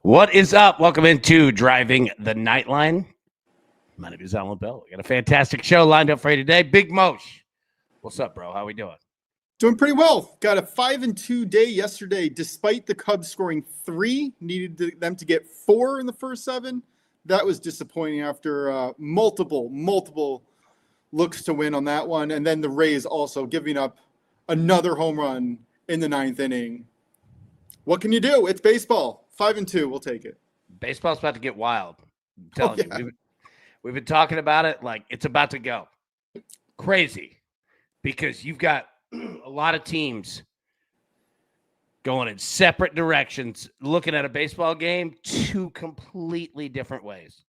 What is up? Welcome into Driving the Nightline. My name is Alan Bell. We got a fantastic show lined up for you today. Big Mosh. What's up, bro? How we doing? Doing pretty well. Got a 5-2 day yesterday, despite the Cubs scoring 3. Needed them to get 4 in the first 7. That was disappointing after multiple looks to win on that one. And then the Rays also giving up another home run in the 9th inning. What can you do? It's baseball. 5-2. We'll take it. Baseball's about to get wild. I'm telling you. We've been talking about it like it's about to go crazy because you've got a lot of teams going in separate directions, looking at a baseball game 2 completely different ways.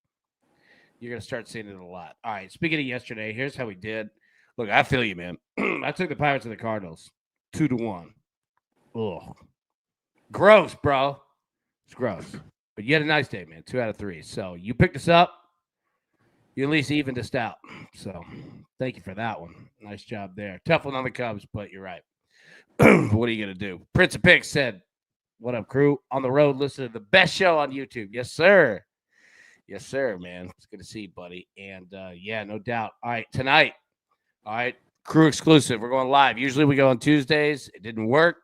You're going to start seeing it a lot. All right, speaking of yesterday, here's how we did. Look, I feel you, man. I took the Pirates and the Cardinals 2-1. Ugh. Gross, bro. It's gross. But you had a nice day, man. 2 out of 3. So you picked us up. You at least evened us out. So thank you for that one. Nice job there. Tough one on the Cubs, but you're right. What are you going to do? Prince of Picks said, what up, crew? On the road, listen to the best show on YouTube. Yes, sir. Yes, sir, man. It's good to see you, buddy. And, yeah, no doubt. All right, tonight. All right, crew exclusive. We're going live. Usually we go on Tuesdays. It didn't work,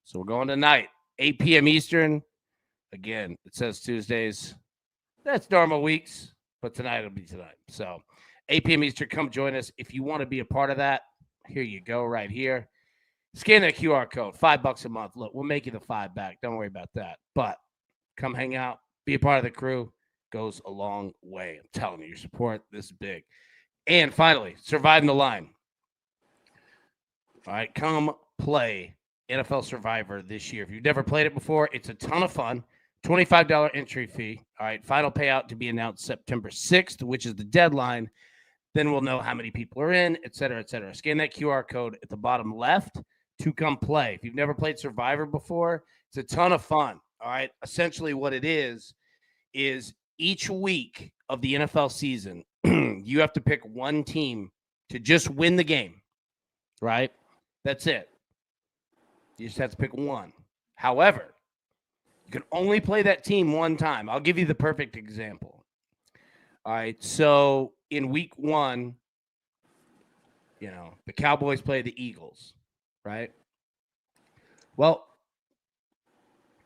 so we're going tonight. 8 p.m. Eastern. Again, it says Tuesdays. That's normal weeks, but tonight it'll be tonight. So 8 p.m. Eastern, come join us. If you want to be a part of that, here you go right here. Scan that QR code, $5 a month. Look, we'll make you the 5 back. Don't worry about that. But come hang out, be a part of the crew. Goes a long way. I'm telling you, your support, this is big. And finally, Surviving the Line. All right, come play NFL Survivor this year. If you've never played it before, it's a ton of fun. $25 entry fee. All right, final payout to be announced September 6th, which is the deadline. Then we'll know how many people are in, et cetera, et cetera. Scan that QR code at the bottom left to come play. If you've never played Survivor before, it's a ton of fun. All right, essentially what it is each week of the NFL season, you have to pick one team to just win the game, right? That's it. You just have to pick one. However, you can only play that team one time. I'll give you the perfect example. All right, so in week 1, the Cowboys play the Eagles, right? Well,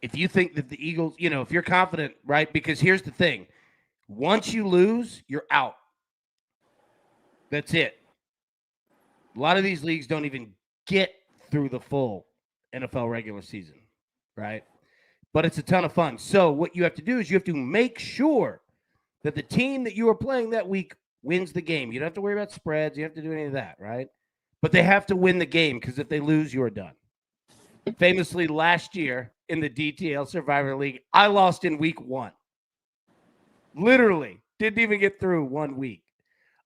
if you think that the Eagles, if you're confident, right? Because here's the thing. Once you lose, you're out. That's it. A lot of these leagues don't even get through the full NFL regular season, right? But it's a ton of fun. So what you have to do is you have to make sure that the team that you are playing that week wins the game. You don't have to worry about spreads. You don't have to do any of that, right? But they have to win the game because if they lose, you're done. Famously, last year in the DTL Survivor League, I lost in week 1. Literally. Didn't even get through 1 week.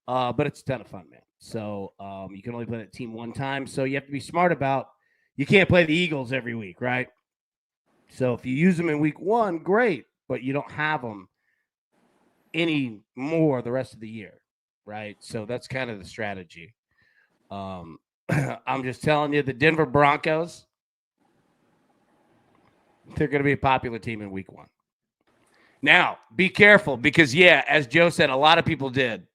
But it's a ton of fun, man. So you can only play that team one time. So you have to be smart about you can't play the Eagles every week, right? So if you use them in week 1, great. But you don't have them any more the rest of the year, right? So that's kind of the strategy. I'm just telling you, the Denver Broncos, they're going to be a popular team in week 1. Now, be careful because, as Joe said, a lot of people did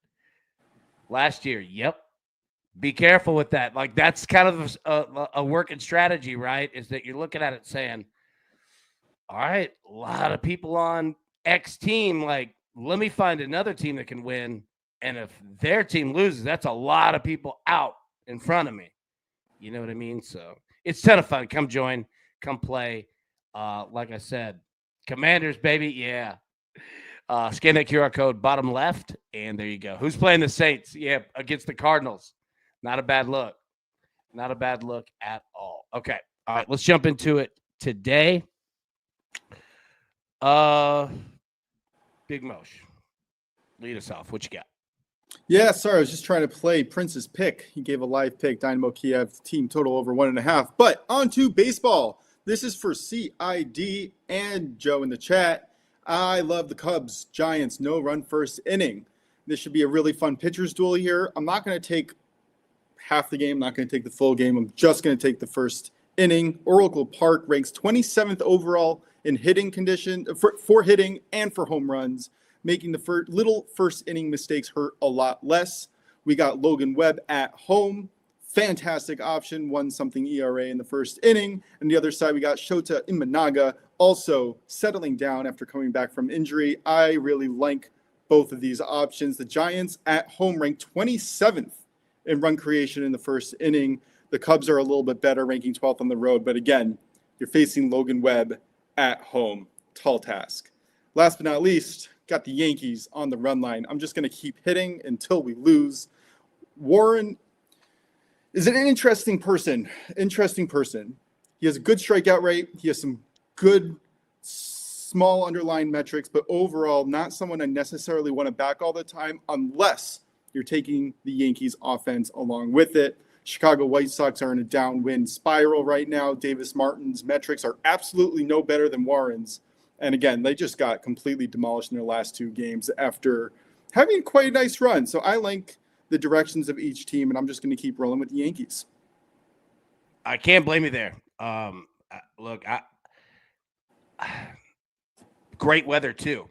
last year. Yep. Be careful with that. Like, that's kind of a working strategy, right? Is that you're looking at it saying, all right, a lot of people on X team, like, let me find another team that can win. And if their team loses, that's a lot of people out in front of me. You know what I mean? So it's a ton of fun. Come join. Come play. Like I said, Commanders, baby. Yeah. Scan that QR code bottom left, and there you go. Who's playing the Saints? Yeah, against the Cardinals. Not a bad look. Not a bad look at all. Okay. All right, let's jump into it today. Big Mosh, lead us off. What you got? Yeah, sorry. I was just trying to play Prince's pick. He gave a live pick, Dynamo Kiev, team total over 1.5. But on to baseball. This is for CID and Joe in the chat. I love the Cubs, Giants, no run first inning. This should be a really fun pitcher's duel here. I'm not going to take half the game. I'm not going to take the full game. I'm just going to take the first inning. Oracle Park ranks 27th overall in hitting condition for hitting and for home runs, making the little first inning mistakes hurt a lot less. We got Logan Webb at home. Fantastic option, 1-something ERA in the first inning. And the other side, we got Shota Imanaga, also settling down after coming back from injury. I really like both of these options. The Giants at home rank 27th in run creation in the first inning. The Cubs are a little bit better, ranking 12th on the road. But again, you're facing Logan Webb at home. Tall task. Last but not least, got the Yankees on the run line. I'm just going to keep hitting until we lose. Warren is an interesting person. He has a good strikeout rate. He has some good small underlying metrics, but overall, not someone I necessarily want to back all the time unless you're taking the Yankees offense along with it. Chicago White Sox are in a downwind spiral right now. Davis Martin's metrics are absolutely no better than Warren's. And again, they just got completely demolished in their last two games after having quite a nice run. So I like the directions of each team, and I'm just going to keep rolling with the Yankees. I can't blame you there. Look, great weather too,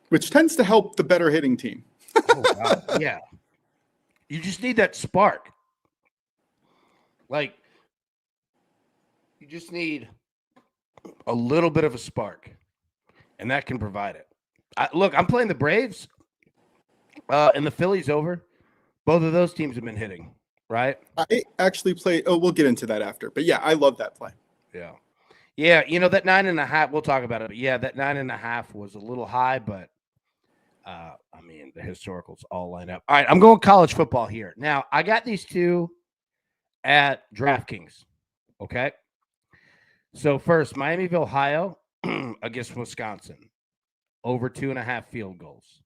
which tends to help the better hitting team. Oh, wow. Yeah. You just need that spark. Like, you just need a little bit of a spark, and that can provide it. Look, I'm playing the Braves, and the Phillies over. Both of those teams have been hitting, right? I actually play. Oh, we'll get into that after. But yeah, I love that play. Yeah. Yeah, you know, that 9.5, we'll talk about it. But yeah, that 9.5 was a little high, but I mean, the historicals all line up. All right, I'm going college football here. Now, I got these two at DraftKings, okay? So first, Miami of Ohio against Wisconsin, over 2.5 field goals.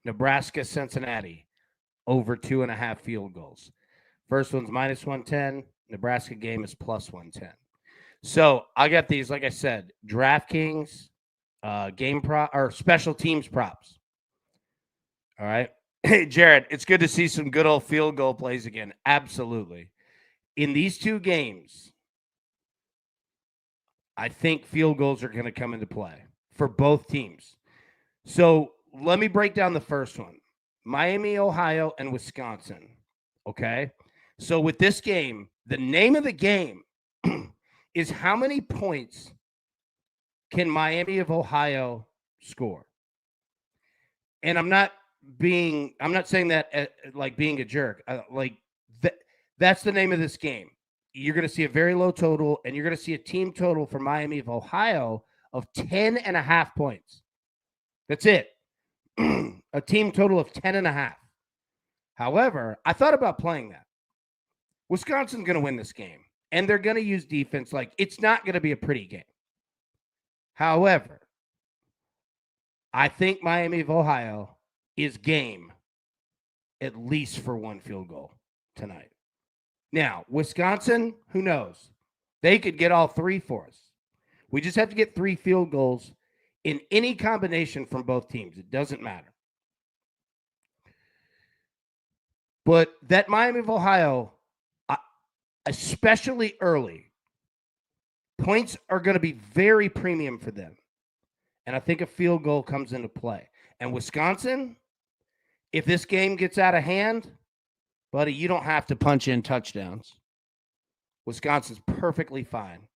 Nebraska, Cincinnati, over 2.5 field goals. First one's -110. Nebraska game is +110. So I got these, like I said, DraftKings, game prop or special teams props. All right. Hey, Jared, it's good to see some good old field goal plays again. Absolutely. In these two games, I think field goals are going to come into play for both teams. So let me break down the first one. Miami, Ohio, and Wisconsin. Okay. So with this game, the name of the game is how many points can Miami of Ohio score? And I'm not saying that like being a jerk. That's the name of this game. You're going to see a very low total, and you're going to see a team total for Miami of Ohio of 10.5 points. That's it. A team total of 10.5. However, I thought about playing that. Wisconsin's going to win this game, and they're going to use defense. Like, it's not going to be a pretty game. However, I think Miami of Ohio is game at least for one field goal tonight. Now, Wisconsin, who knows? They could get all three for us. We just have to get 3 field goals in any combination from both teams. It doesn't matter. But that Miami of Ohio, especially early, points are going to be very premium for them. And I think a field goal comes into play. And Wisconsin, if this game gets out of hand, buddy, you don't have to punch in touchdowns. Wisconsin's perfectly fine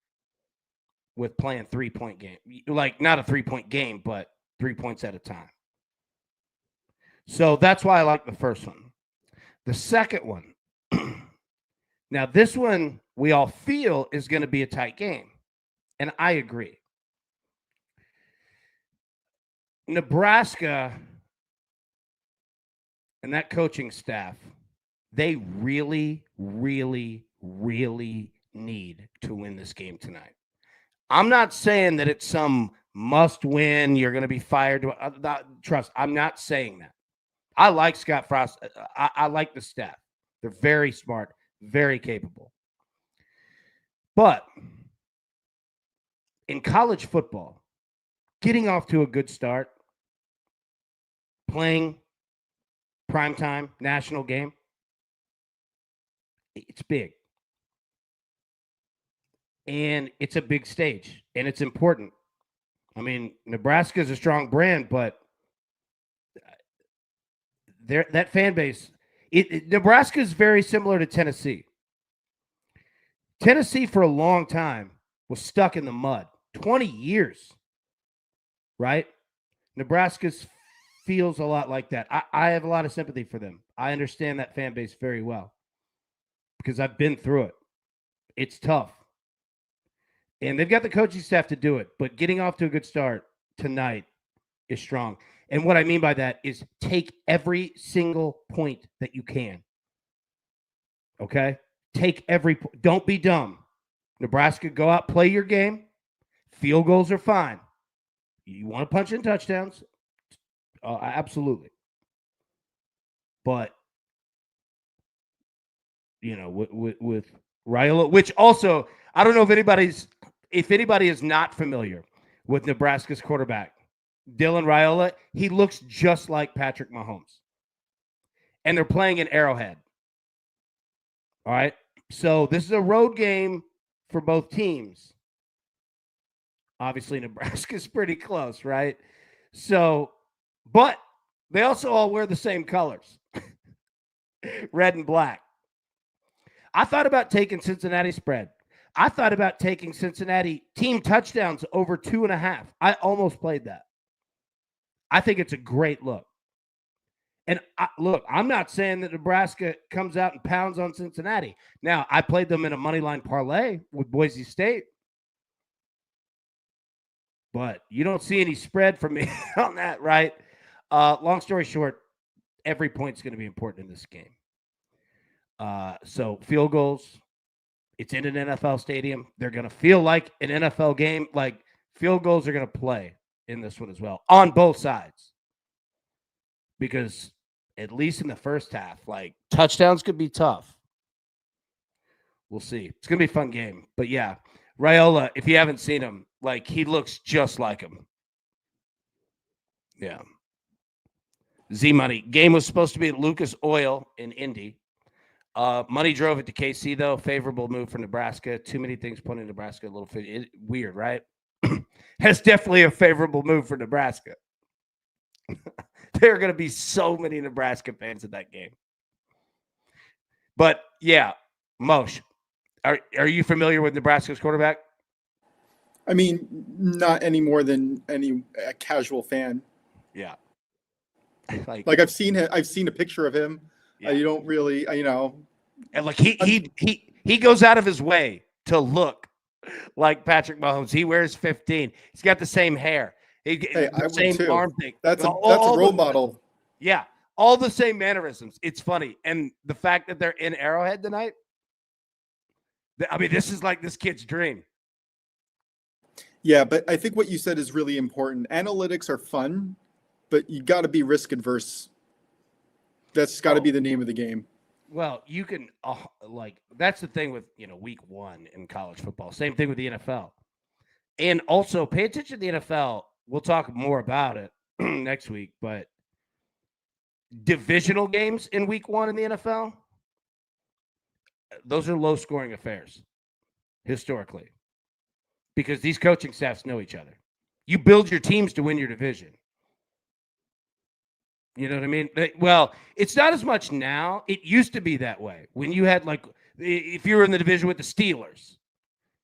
with playing 3-point game. Like, not a 3-point game, but 3 points at a time. So that's why I like the first one. The second one, now this one we all feel is going to be a tight game. And I agree. Nebraska and that coaching staff, they really, really, really need to win this game tonight. I'm not saying that it's some must win. You're going to be fired. Trust, I'm not saying that. I like Scott Frost. I like the staff. They're very smart, very capable. But in college football, getting off to a good start, playing primetime national game, it's big. and it's a big stage, and it's important. I mean, Nebraska is a strong brand, but that fan base, Nebraska is very similar to Tennessee. Tennessee for a long time was stuck in the mud, 20 years, right? Nebraska feels a lot like that. I have a lot of sympathy for them. I understand that fan base very well because I've been through it. It's tough. And they've got the coaching staff to do it, but getting off to a good start tonight is strong. And what I mean by that is take every single point that you can. Okay? Don't be dumb. Nebraska, go out, play your game. Field goals are fine. You want to punch in touchdowns? Absolutely. But, with Raiola, which also, I don't know if anybody is not familiar with Nebraska's quarterback, Dylan Raiola, he looks just like Patrick Mahomes. And they're playing in Arrowhead. All right? So this is a road game for both teams. Obviously, Nebraska's pretty close, right? So, but they also all wear the same colors, red and black. I thought about taking Cincinnati spread. I thought about taking Cincinnati team touchdowns over 2.5. I almost played that. I think it's a great look. And look, I'm not saying that Nebraska comes out and pounds on Cincinnati. Now, I played them in a moneyline parlay with Boise State. But you don't see any spread from me on that, right? Long story short, every point's going to be important in this game. So field goals, it's in an NFL stadium. They're going to feel like an NFL game. Like field goals are going to play in this one as well on both sides. Because at least in the first half, like touchdowns could be tough. We'll see. It's going to be a fun game. But yeah, Raiola, if you haven't seen him, like he looks just like him. Yeah. Z-Money. Game was supposed to be at Lucas Oil in Indy. Money drove it to KC, though. Favorable move for Nebraska. Too many things pointing to Nebraska. A little weird, right? That's definitely a favorable move for Nebraska. There are going to be so many Nebraska fans at that game. But, yeah, Moshe, are you familiar with Nebraska's quarterback? I mean, not any more than any casual fan. Yeah. Like I've seen a picture of him. Yeah. You don't really, And like he goes out of his way to look like Patrick Mahomes. He wears 15. He's got the same hair. The same arm thing. That's a role model. Yeah, all the same mannerisms. It's funny, and the fact that they're in Arrowhead tonight. I mean, this is like this kid's dream. Yeah, but I think what you said is really important. Analytics are fun, but you got to be risk adverse. That's got to be the name of the game. Well, you can that's the thing with week 1 in college football. Same thing with the NFL, and also pay attention to the NFL. We'll talk more about it next week, but divisional games in week 1 in the NFL, those are low-scoring affairs historically because these coaching staffs know each other. You build your teams to win your division. You know what I mean? Well, it's not as much now. It used to be that way. When you had, if you were in the division with the Steelers,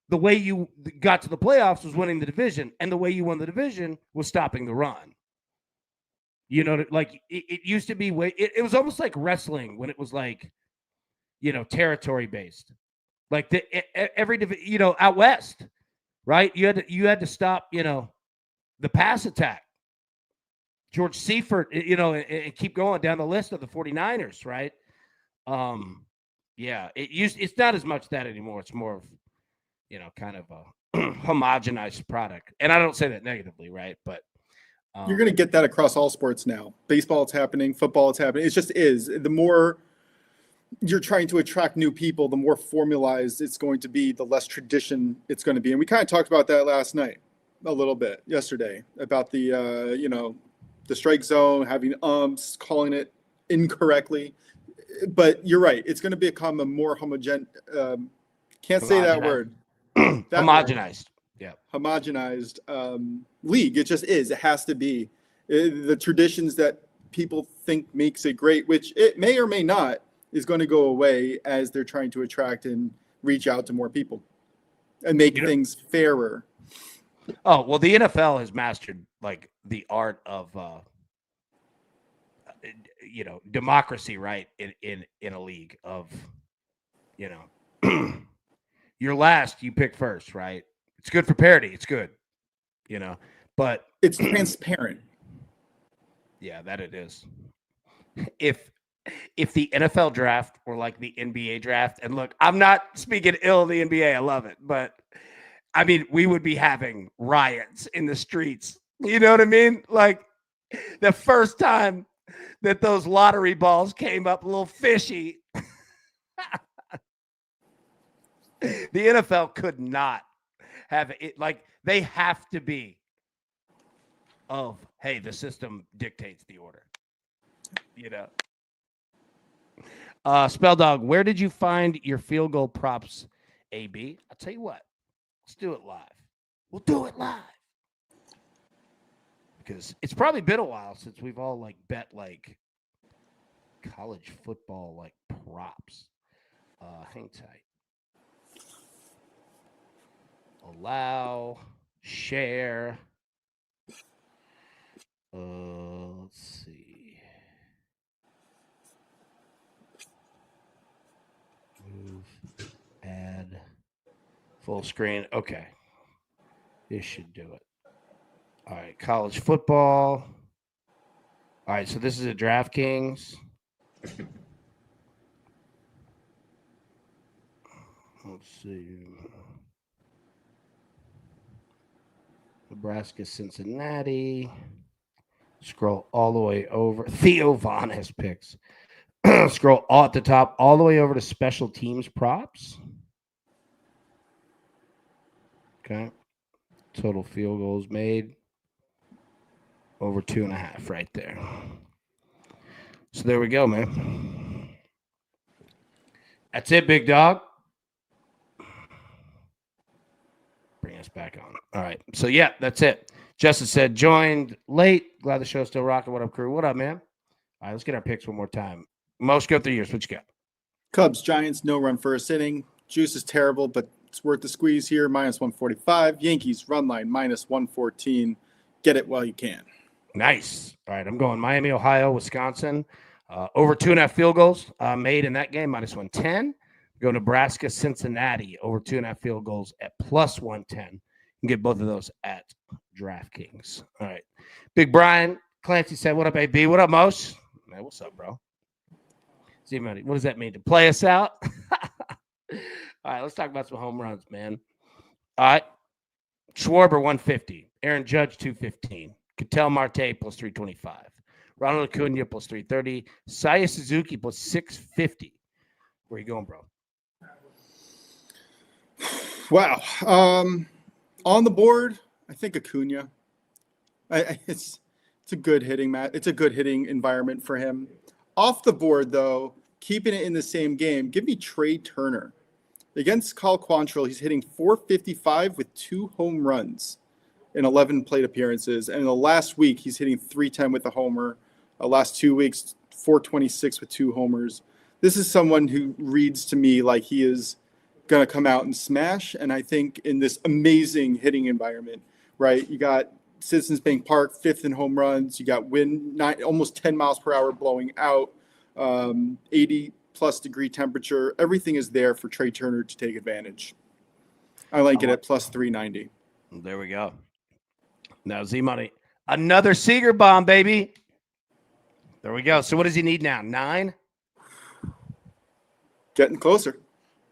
the way you got to the playoffs was winning the division, and the way you won the division was stopping the run. It used to be it was almost like wrestling when it was territory based. Like every out west, right? You had to stop, the pass attack. George Seifert, and keep going down the list of the 49ers, right? Yeah, it's not as much that anymore. It's more of, kind of a homogenized product. And I don't say that negatively, right? But you're going to get that across all sports now. Baseball, it's happening. Football, it's happening. It just is. The more you're trying to attract new people, the more formalized it's going to be, the less tradition it's going to be. And we kind of talked about that last night a little bit yesterday about the, the strike zone, having umps, calling it incorrectly. But you're right. It's going to become a more homogeneous. Can't say that word. Homogenized. Yeah. Homogenized league. It just is. It has to be. The traditions that people think makes it great, which it may or may not, is going to go away as they're trying to attract and reach out to more people and make things fairer. Oh, well, the NFL has mastered like the art of democracy, right? In a league of, you're last, you pick first, right? It's good for parity. It's good, but it's transparent. Yeah, that it is. If the NFL draft were like the NBA draft, and look, I'm not speaking ill of the NBA, I love it, but I mean, we would be having riots in the streets. You know what I mean? Like the first time that those lottery balls came up a little fishy, the NFL could not have it. Like they have to be of, hey, the system dictates the order. Spell Dog, where did you find your field goal props, AB? I'll tell you what. Let's do it live. We'll do it live. Because it's probably been a while since we've all like bet like college football like props. Hang tight. Allow, share. Let's see. Move, add, full screen. Okay. This should do it. All right, college football. All right, so this is a DraftKings. Let's see. Nebraska, Cincinnati. Scroll all the way over. Theo Vaughn has picks. Scroll all at the top, all the way over to special teams props. Okay. Total field goals made. Over 2.5 right there. So there we go, man. That's it, big dog. Bring us back on. All right. So, yeah, that's it. Justin said, joined late. Glad the show's still rocking. What up, crew? What up, man? All right, let's get our picks one more time. Most go 3 years. What you got? Cubs, Giants, no run first inning. Juice is terrible, but it's worth the squeeze here. -145. Yankees, run line, -114. Get it while you can. Nice. All right, I'm going Miami, Ohio, Wisconsin. Over 2.5 field goals made in that game, -110. Go Nebraska, Cincinnati, over 2.5 field goals at +110. You can get both of those at DraftKings. All right. Big Brian Clancy said, what up, AB? What up, Mos? Man, what's up, bro? See, what does that mean? To play us out? All right, let's talk about some home runs, man. All right. Schwarber, 150. Aaron Judge, 215. Ketel Marte, +325. Ronald Acuna, +330. Saya Suzuki, +650. Where you going, bro? Wow. On the board, I think Acuna. It's a good hitting match. It's a good hitting environment for him. Off the board, though, keeping it in the same game, give me Trey Turner. Against Cal Quantrill, he's hitting .455 with 2 home runs in 11 plate appearances. And in the last week, he's hitting .310 with a homer. Last 2 weeks, .426 with 2 homers. This is someone who reads to me like he is going to come out and smash. And I think in this amazing hitting environment, right, you got Citizens Bank Park, 5th in home runs. You got wind, almost 10 miles per hour blowing out, 80+ degree temperature. Everything is there for Trey Turner to take advantage. I like it at +390. There we go. Now, Z-Money, another Seager bomb, baby. There we go. So what does he need now? 9? Getting closer.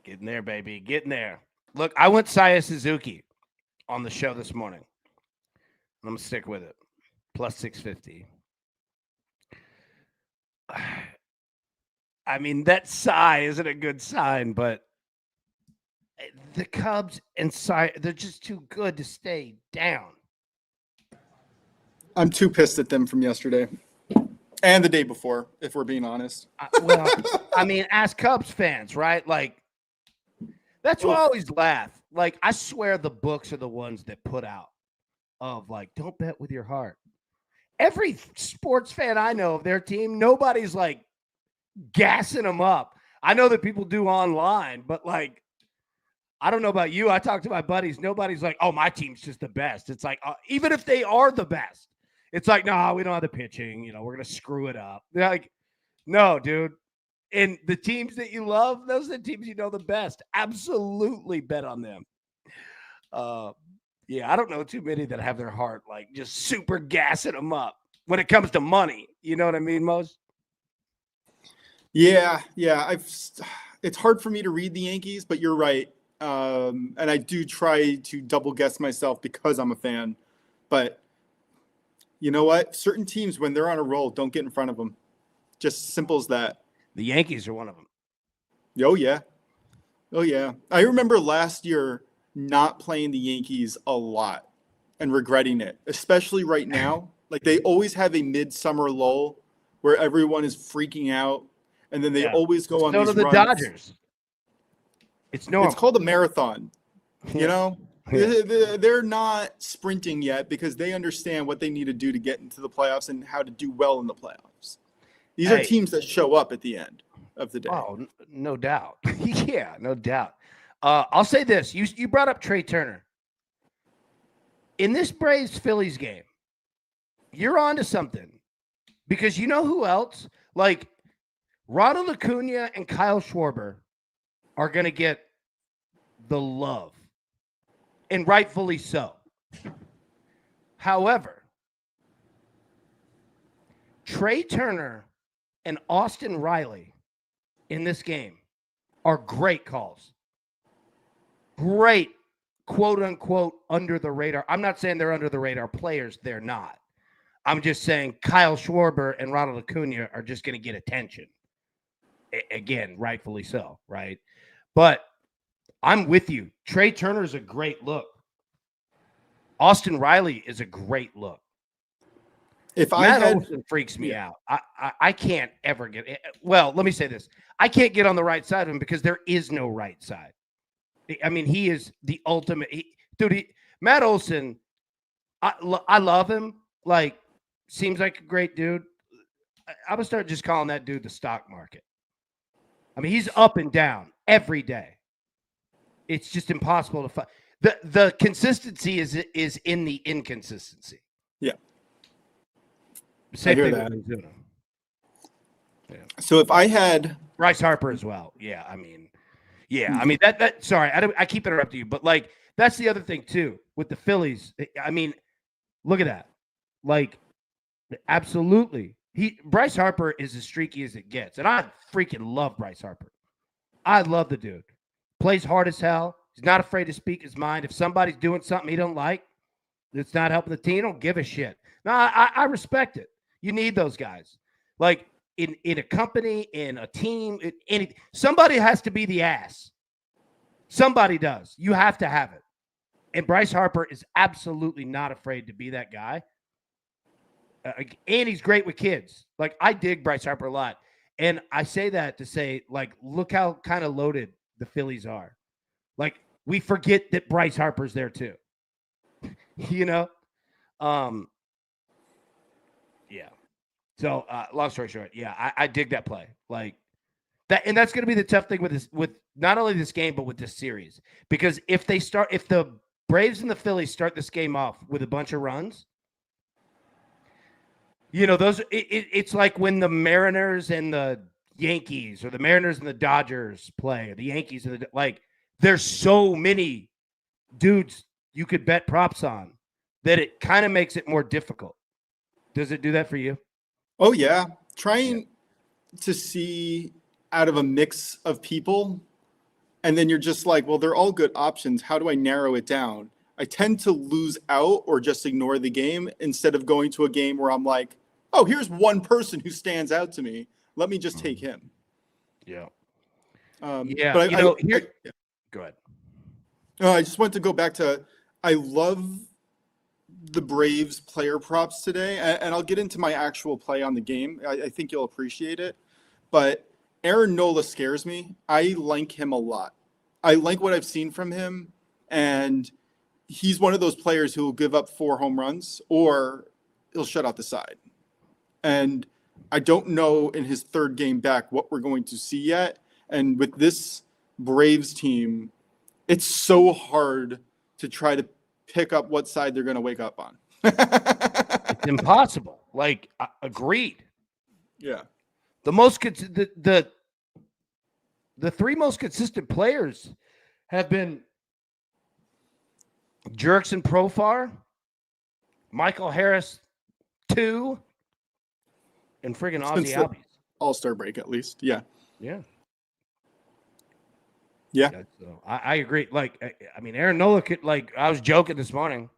Getting there, baby. Getting there. Look, I went Saya Suzuki on the show this morning. I'm going to stick with it. +650. I mean, that Cy isn't a good sign, but the Cubs and Cy, they're just too good to stay down. I'm too pissed at them from yesterday and the day before, if we're being honest. Well, I mean, as Cubs fans, right? Like, that's why I always laugh like, I swear the books are the ones that put out of like, don't bet with your heart. Every sports fan I know of their team, nobody's like gassing them up. I know that people do online, but like, I don't know about you. I talk to my buddies. Nobody's like, oh, my team's just the best. It's like, even if they are the best, it's like, no, we don't have the pitching. You know, we're going to screw it up. They're like, no, dude. And the teams that you love, those are the teams you know the best. Absolutely bet on them. Yeah, I don't know too many that have their heart like just super gassing them up when it comes to money. You know what I mean, Mose? Yeah. It's hard for me to read the Yankees, but you're right. And I do try to double guess myself because I'm a fan. But you know what? Certain teams, when they're on a roll, don't get in front of them. Just simple as that. The Yankees are one of them. Oh, yeah. I remember last year not playing the Yankees a lot and regretting it, especially right now. Like, they always have a midsummer lull where everyone is freaking out, and then they always go on these runs. So do the Dodgers. It's normal. It's called a marathon. You know, they're not sprinting yet because they understand what they need to do to get into the playoffs and how to do well in the playoffs. These are teams that show up at the end of the day. Oh, no doubt. Yeah, no doubt. I'll say this. You brought up Trey Turner. In this Braves-Phillies game, you're on to something. Because you know who else? Like, Ronald Acuna and Kyle Schwarber are going to get the love, and rightfully so. However, Trey Turner and Austin Riley in this game are great calls. Great, quote unquote, under the radar. I'm not saying they're under the radar players. They're not. I'm just saying Kyle Schwarber and Ronald Acuna are just going to get attention. Again, rightfully so, right? But I'm with you. Trey Turner is a great look. Austin Riley is a great look. If Matt Olson freaks me out. I can't ever get it. Well, let me say this. I can't get on the right side of him because there is no right side. I mean, he is the ultimate. Matt Olson, I love him. Like, seems like a great dude. I'm going to start just calling that dude the stock market. I mean, he's up and down every day. It's just impossible to find. The consistency is in the inconsistency. Yeah. Same I hear thing that. Yeah. So if I had Bryce Harper as well. Yeah, I mean, that sorry, I keep interrupting you, but like that's the other thing too with the Phillies. I mean, look at that. Like, absolutely. Bryce Harper is as streaky as it gets. And I freaking love Bryce Harper. I love the dude. Plays hard as hell. He's not afraid to speak his mind. If somebody's doing something he don't like, that's not helping the team, he don't give a shit. No, I respect it. You need those guys. Like in a company, in a team, somebody has to be the ass. Somebody does. You have to have it. And Bryce Harper is absolutely not afraid to be that guy. And he's great with kids. Like, I dig Bryce Harper a lot. And I say that to say, like, look how kind of loaded the Phillies are. Like, we forget that Bryce Harper's there too. You know? Yeah. So, long story short, yeah, I dig that play. Like, that, and that's going to be the tough thing with this, with not only this game, but with this series. Because if the Braves and the Phillies start this game off with a bunch of runs, you know, it's like when the Mariners and the Yankees, or the Mariners and the Dodgers play, or the Yankees and there's so many dudes you could bet props on that it kind of makes it more difficult. Does it do that for you? Oh yeah. Trying to see out of a mix of people, and then you're just like, well, they're all good options. How do I narrow it down? I tend to lose out or just ignore the game instead of going to a game where I'm like, oh, here's one person who stands out to me. Let me just take him. Yeah. But go ahead. I just want to go back to, I love the Braves player props today, and I'll get into my actual play on the game. I think you'll appreciate it. But Aaron Nola scares me. I like him a lot. I like what I've seen from him, And he's one of those players who will give up 4 home runs or he'll shut out the side. And I don't know in his 3rd game back what we're going to see yet. And with this Braves team, it's so hard to try to pick up what side they're going to wake up on. It's impossible. Like, agreed. Yeah. The 3 most consistent players have been Jurickson Profar, Michael Harris 2, and friggin' Ozzie Albies. All-Star break, at least. Yeah. Yeah. Yeah. So I agree. Like, I mean, Aaron Nola could, like, I was joking this morning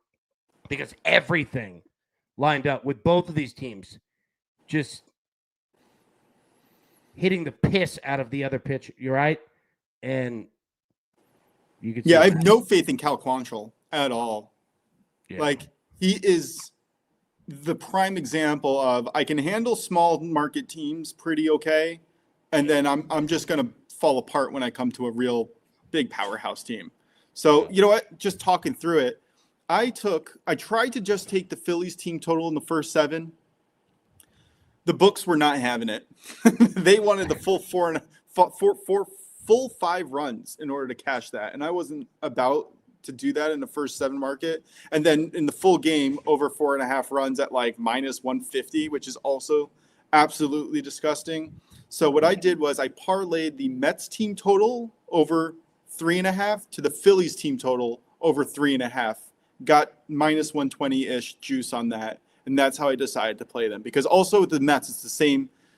because everything lined up with both of these teams just hitting the piss out of the other pitch. You're right. And you can see I have no faith in Cal Quantrill at all. Yeah. Like, he is the prime example of I can handle small market teams pretty okay, and then I'm just going to fall apart when I come to a real big powerhouse team. So, you know what? Just talking through it, I tried to just take the Phillies team total in the first 7. The books were not having it. They wanted the full full 5 runs in order to cash that. And I wasn't about to do that in the first 7 market. And then in the full game, over 4.5 runs at like minus 150, which is also absolutely disgusting. So what I did was I parlayed the Mets team total over 3.5 to the Phillies team total over 3.5. Got minus 120-ish juice on that. And that's how I decided to play them. Because also with the Mets, it's the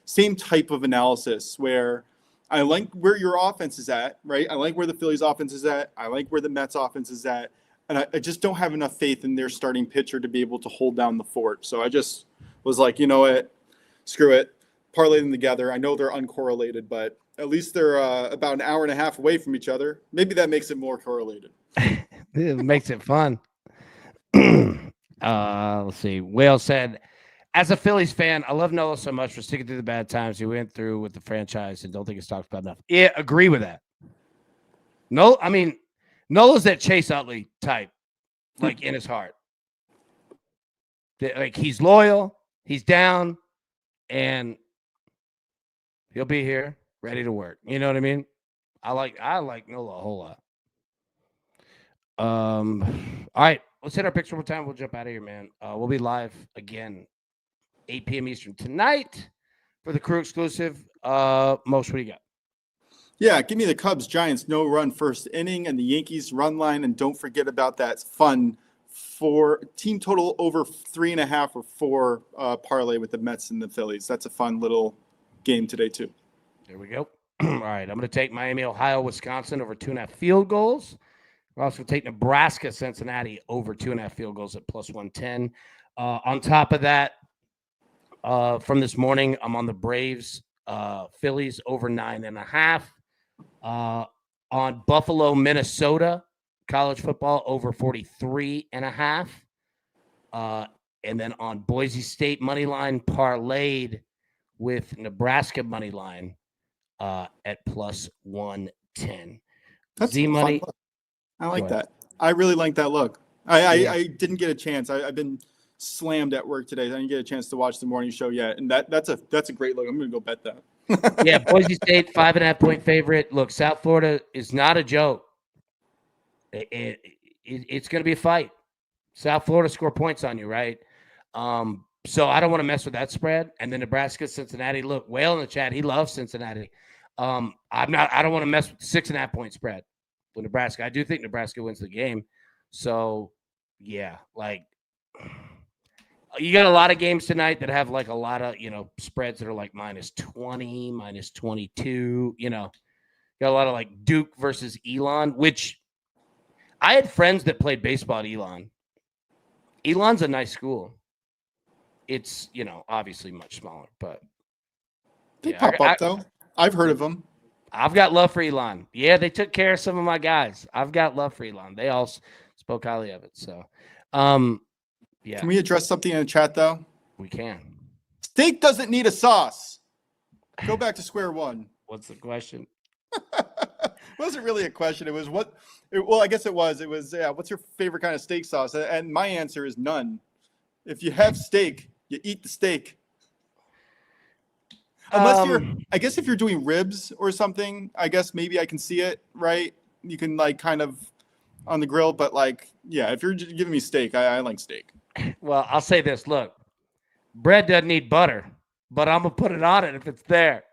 same type of analysis where I like where your offense is at, right? I like where the Phillies offense is at. I like where the Mets offense is at. And I just don't have enough faith in their starting pitcher to be able to hold down the fort. So I just was like, you know what? Screw it. Parlay them together. I know they're uncorrelated, but at least they're about an hour and a half away from each other. Maybe that makes it more correlated. It makes it fun. Let's see. Whale said, as a Phillies fan, I love Nola so much for sticking through the bad times he went through with the franchise and don't think it's talked about enough. Yeah, agree with that. No, I mean, Nola's that Chase Utley type, like in his heart. Like he's loyal, he's down, and he'll be here, ready to work. You know what I mean? I like Nola a whole lot. All right, let's hit our picks one more time. We'll jump out of here, man. We'll be live again, 8 p.m. Eastern tonight for the crew exclusive. Most, what do you got? Yeah, give me the Cubs, Giants, no run first inning, and the Yankees run line. And don't forget about that fun for team total over 3.5 or 4 parlay with the Mets and the Phillies. That's a fun little game today, too. There we go. All right, I'm going to take Miami, Ohio, Wisconsin over 2.5 field goals. We're also going to take Nebraska, Cincinnati over 2.5 field goals at plus 110. On top of that, from this morning, I'm on the Braves, Phillies over 9.5. On Buffalo, Minnesota, college football over 43.5. And then on Boise State money line, parlayed with Nebraska money line at plus 110. That's Z money. I like that. I really like that look. I didn't get a chance. I've been slammed at work today. I didn't get a chance to watch the morning show yet, and that's a great look. I'm going to go bet that. Yeah, Boise State 5.5 point favorite. Look, South Florida is not a joke. It's going to be a fight. South Florida score points on you, right? So I don't want to mess with that spread. And then Nebraska, Cincinnati. Look, Whale in the chat, he loves Cincinnati. I don't want to mess with the 6.5 point spread with Nebraska. I do think Nebraska wins the game. So yeah, like you got a lot of games tonight that have like a lot of, spreads that are like minus 20, minus 22, got a lot of like Duke versus Elon, which I had friends that played baseball at Elon. Elon's a nice school. It's, obviously much smaller, but they pop up though. I've heard of them. I've got love for Elon. Yeah, they took care of some of my guys. I've got love for Elon. They all spoke highly of it. So, yeah. Can we address something in the chat though? We can. Steak doesn't need a sauce. Go back to square one. What's the question? wasn't really a question. It was well, I guess it was. It was, yeah, what's your favorite kind of steak sauce? And my answer is none. If you have steak, you eat the steak. Unless I guess if you're doing ribs or something, I guess maybe I can see it, right? You can like kind of on the grill, but like, yeah, if you're giving me steak, I like steak. Well, I'll say this. Look, bread doesn't need butter, but I'm gonna put it on it if it's there.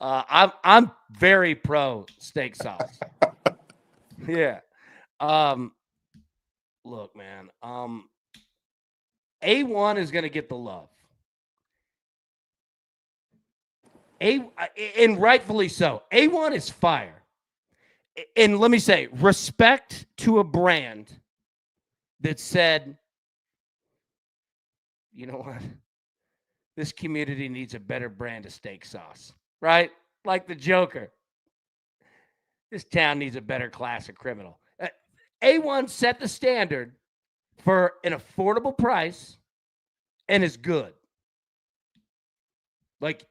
I'm very pro steak sauce. Yeah. Look, man. A1 is gonna get the love. And rightfully so. A1 is fire. And let me say, respect to a brand that said, you know what? This community needs a better brand of steak sauce, right? Like the Joker. This town needs a better class of criminal. A1 set the standard for an affordable price and is good. Like,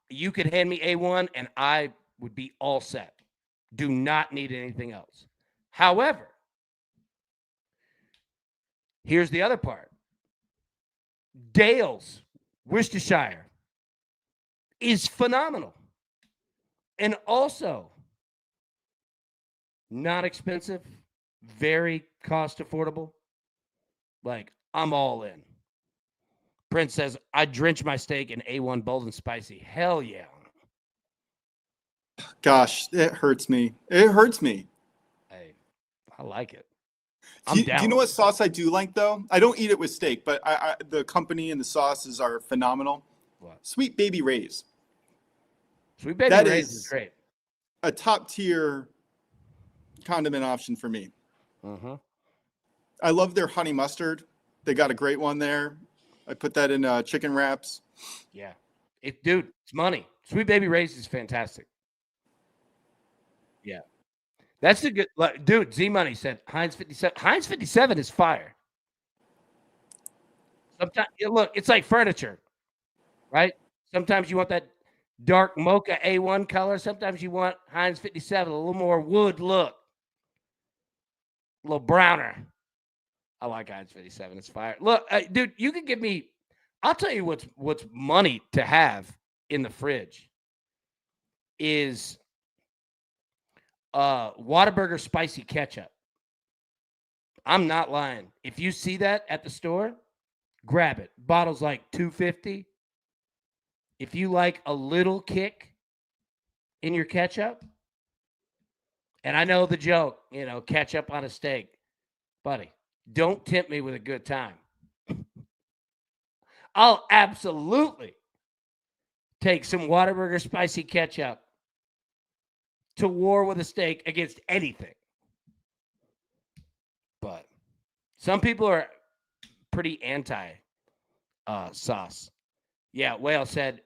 you could hand me A1 and I would be all set. Do not need anything else. However, here's the other part. Dale's, Worcestershire, is phenomenal. And also not expensive, very cost affordable. Like, I'm all in. Prince says, I drench my steak in A1 bold and spicy. Hell yeah. Gosh, it hurts me. It hurts me. Hey, I like it. Do you know what sauce I do like, though? I don't eat it with steak, but the company and the sauces are phenomenal. What? Sweet Baby Ray's. Sweet Baby Ray's is great. A top-tier condiment option for me. Mm-hmm. I love their honey mustard. They got a great one there. I put that in chicken wraps. Yeah. Dude, it's money. Sweet Baby Ray's is fantastic. Yeah. That's a good dude. Z Money said Heinz 57. Heinz 57 is fire. Sometimes look, it's like furniture, right? Sometimes you want that dark mocha A1 color. Sometimes you want Heinz 57, a little more wood look, a little browner. I like Heinz 57. It's fire. Look, dude, you can give me. I'll tell you what's money to have in the fridge is Whataburger spicy ketchup. I'm not lying. If you see that at the store, grab it. Bottle's like $2.50. If you like a little kick in your ketchup, and I know the joke, ketchup on a steak, buddy, don't tempt me with a good time. I'll absolutely take some Whataburger spicy ketchup to war with a steak against anything. But some people are pretty anti sauce. Yeah, Whale said,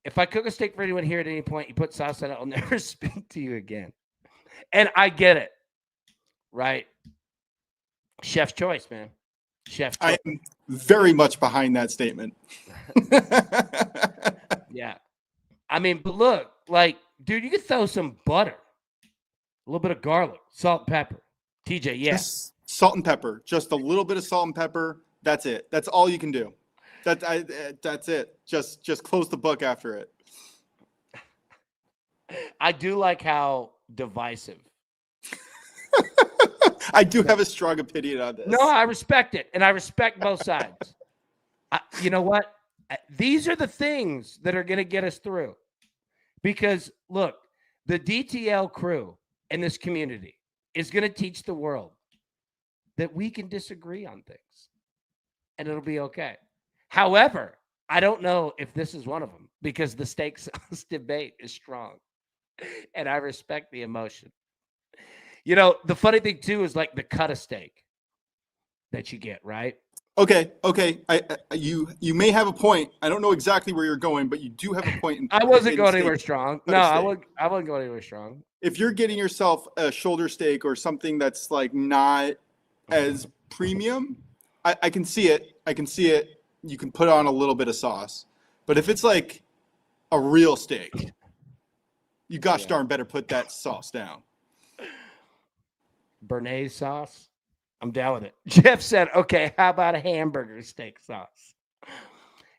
if I cook a steak for anyone here at any point, you put sauce on it, I'll never speak to you again. And I get it, right? Chef's choice, man. Chef's choice. I am very much behind that statement. Yeah. I mean, but look, like, dude, you could throw some butter, a little bit of garlic, salt and pepper. TJ, yeah. Just salt and pepper. Just a little bit of salt and pepper. That's it. That's all you can do. That's it. Just close the book after it. I do like how divisive. I do have a strong opinion on this. No, I respect it, and I respect both sides. You know what? These are the things that are going to get us through. Because, look, the DTL crew and this community is going to teach the world that we can disagree on things, and it'll be okay. However, I don't know if this is one of them because the steak sauce debate is strong, and I respect the emotion. The funny thing, too, is like the cut of steak that you get, right? Okay. You may have a point. I don't know exactly where you're going, but you do have a point. I wasn't going anywhere strong. No, I wasn't going anywhere strong. If you're getting yourself a shoulder steak or something that's like not as premium, I can see it. You can put on a little bit of sauce. But if it's like a real steak, you gosh darn better put that sauce down. Béarnaise sauce. I'm down with it. Jeff said, okay, how about a hamburger steak sauce?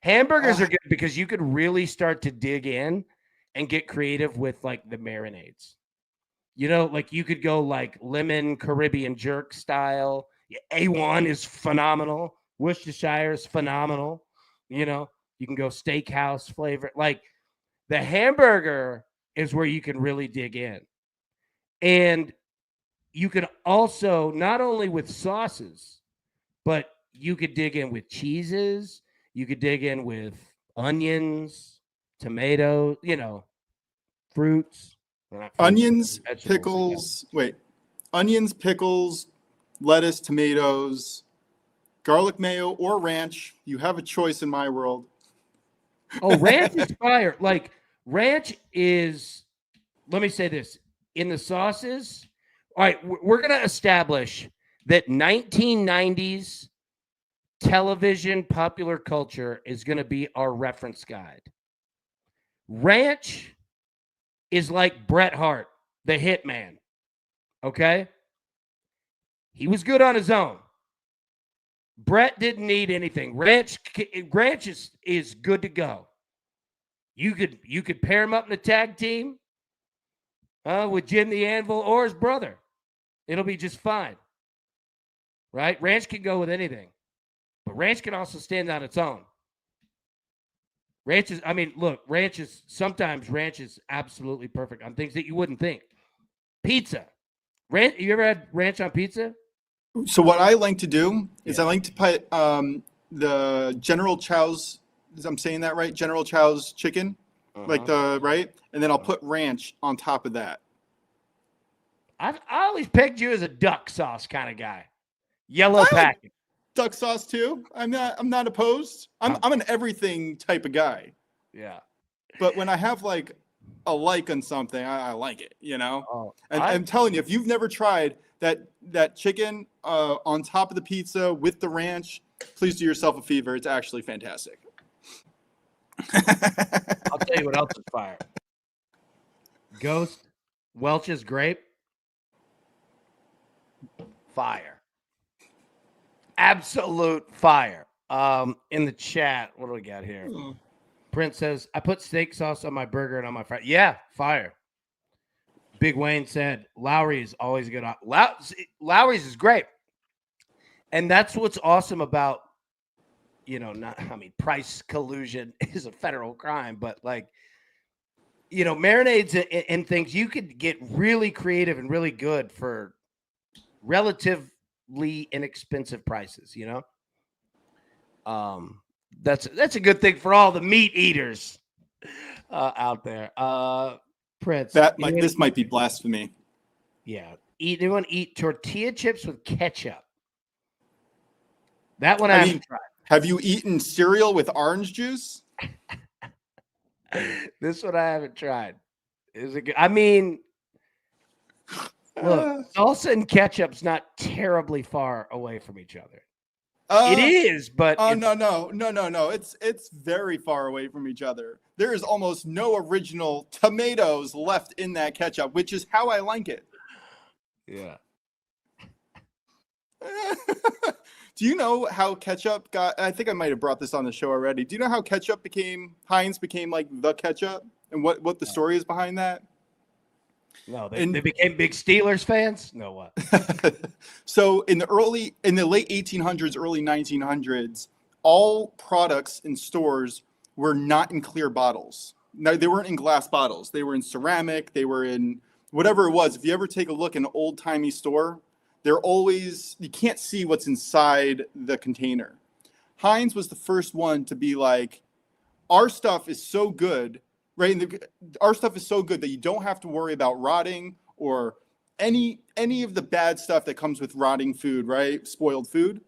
Hamburgers are good because you could really start to dig in and get creative with like the marinades. You know, like you could go like lemon Caribbean jerk style. A1 is phenomenal. Worcestershire is phenomenal. You know, you can go steakhouse flavor. Like the hamburger is where you can really dig in. And you could also, not only with sauces, but you could dig in with cheeses. You could dig in with onions, tomatoes, you know, fruits. Onions, pickles. Wait, onions, pickles, lettuce, tomatoes, garlic mayo, or ranch. You have a choice in my world. Oh, ranch is fire. Like ranch is, let me say this, in the sauces. All right, we're going to establish that 1990s television popular culture is going to be our reference guide. Ranch is like Bret Hart, the hitman. Okay? He was good on his own. Bret didn't need anything. Ranch is good to go. You could pair him up in a tag team with Jim the Anvil or his brother. It'll be just fine. Right? Ranch can go with anything. But ranch can also stand on its own. Sometimes ranch is absolutely perfect on things that you wouldn't think. Pizza. Ranch, you ever had ranch on pizza? So what I like to do is I like to put the General Chow's, I'm saying that right? General Chow's chicken, right? And then I'll put ranch on top of that. I always pegged you as a duck sauce kind of guy. Yellow packet. Duck sauce too. I'm not opposed. I'm an everything type of guy. Yeah. But when I have like a like on something, I like it, you know? Oh, and I'm telling you, if you've never tried that chicken on top of the pizza with the ranch, please do yourself a favor. It's actually fantastic. I'll tell you what else is fire. Ghost, Welch's grape. Fire. Absolute fire. In the chat, what do we got here? Prince says, I put steak sauce on my burger and on my fries. Yeah, fire. Big Wayne said, Lowry is always good. Lowry's is great. And that's what's awesome about, price collusion is a federal crime, but like, marinades and things, you could get really creative and really good for relatively inexpensive prices, That's a good thing for all the meat eaters out there. Prince, this might be blasphemy. Yeah, anyone eat tortilla chips with ketchup? That one I haven't tried. Have you eaten cereal with orange juice? This one I haven't tried. Is it good? Look, salsa and ketchup's not terribly far away from each other. It is, but no. It's very far away from each other. There is almost no original tomatoes left in that ketchup, which is how I like it. Yeah. Do you know how ketchup got? I think I might have brought this on the show already. Do you know how Heinz became like the ketchup, and what the story is behind that? No, they became big Steelers fans? No, what? So in the late 1800s, early 1900s, all products in stores were not in clear bottles. No, they weren't in glass bottles. They were in ceramic. They were in whatever it was. If you ever take a look in an old-timey store, you can't see what's inside the container. Heinz was the first one to be like, our stuff is so good, right? Our stuff is so good that you don't have to worry about rotting or any of the bad stuff that comes with rotting food, right? Spoiled food.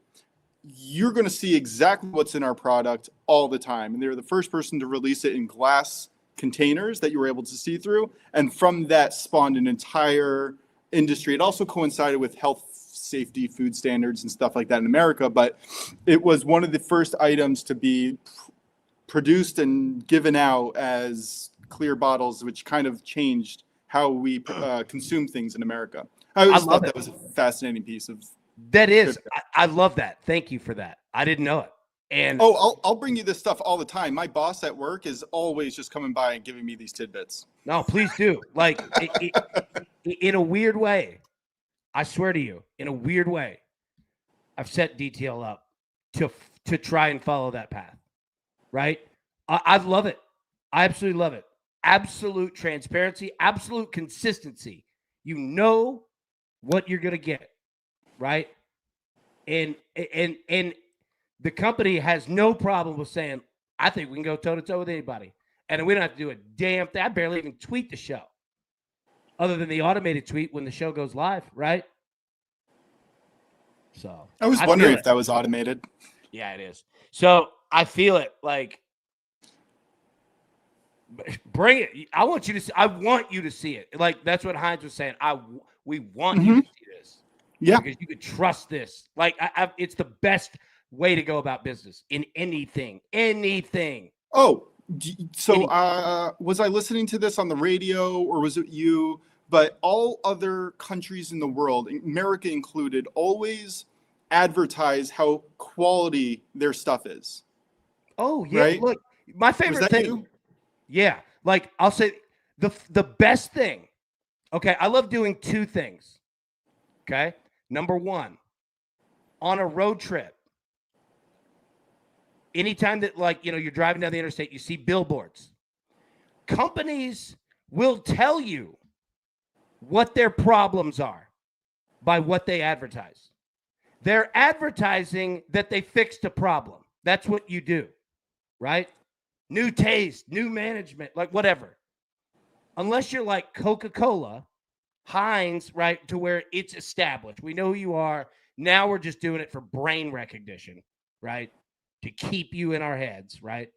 You're going to see exactly what's in our product all the time. And they were the first person to release it in glass containers that you were able to see through. And from that spawned an entire industry. It also coincided with health, safety, food standards and stuff like that in America. But it was one of the first items to be produced and given out as clear bottles, which kind of changed how we consume things in America. I always thought that was a fascinating piece of. That is, I love that. Thank you for that. I didn't know it. And I'll bring you this stuff all the time. My boss at work is always just coming by and giving me these tidbits. No, please do. Like in a weird way, I swear to you, in a weird way, I've set DTL up to try and follow that path. Right? I love it. I absolutely love it. Absolute transparency, absolute consistency. You know what you're going to get, right? And the company has no problem with saying, I think we can go toe-to-toe with anybody. And we don't have to do a damn thing. I barely even tweet the show other than the automated tweet when the show goes live, right? So I was wondering if that was automated. Yeah, it is. So I feel it. Like, bring it. I want you to see it. Like, that's what Heinz was saying. We want you to see this. Yeah. Because you could trust this. Like, it's the best way to go about business in anything. Oh, so was I listening to this on the radio or was it you? But all other countries in the world, America included, always advertise how quality their stuff is. Oh, yeah. Right? Look, my favorite thing. You? Yeah. Like, I'll say the best thing. Okay. I love doing two things. Okay. Number one, on a road trip, anytime that, like, you're driving down the interstate, you see billboards. Companies will tell you what their problems are by what they advertise. They're advertising that they fixed a problem. That's what you do, right? New taste, new management, like whatever. Unless you're like Coca-Cola, Heinz, right, to where it's established. We know who you are. Now we're just doing it for brain recognition, right? To keep you in our heads, right?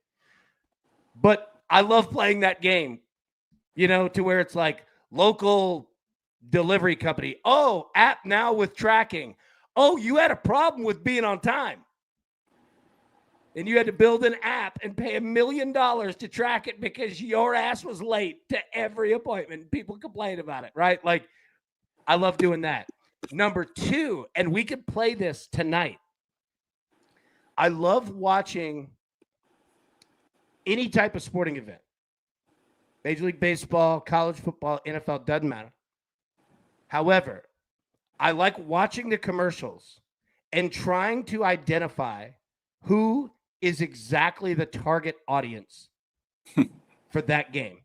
But I love playing that game, to where it's like local delivery company. Oh, app now with tracking. Oh, you had a problem with being on time. And you had to build an app and pay $1 million to track it because your ass was late to every appointment. People complain about it, right? Like, I love doing that. Number two, and we could play this tonight. I love watching any type of sporting event. Major League Baseball, college football, NFL, doesn't matter. However, I like watching the commercials and trying to identify who is exactly the target audience for that game.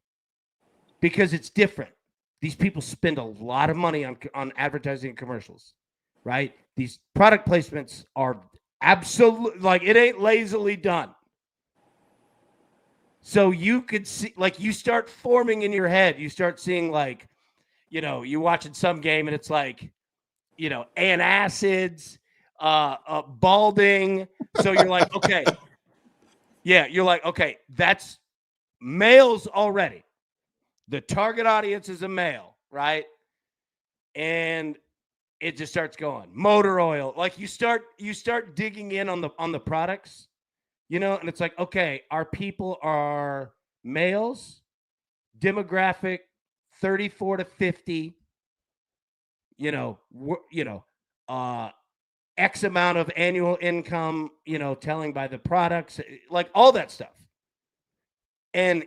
Because it's different. These people spend a lot of money on advertising and commercials, right? These product placements are absolutely, like, it ain't lazily done. So you could see, like, you start forming in your head. You start seeing, like, you're watching some game and it's like, antacids, balding. So you're like, okay. Yeah, you're like, okay, that's males already. The target audience is a male, right? And it just starts going. Motor oil. Like, you start digging in on the products, and it's like, okay, our people are males, demographic 34 to 50, X amount of annual income, telling by the products, like all that stuff. And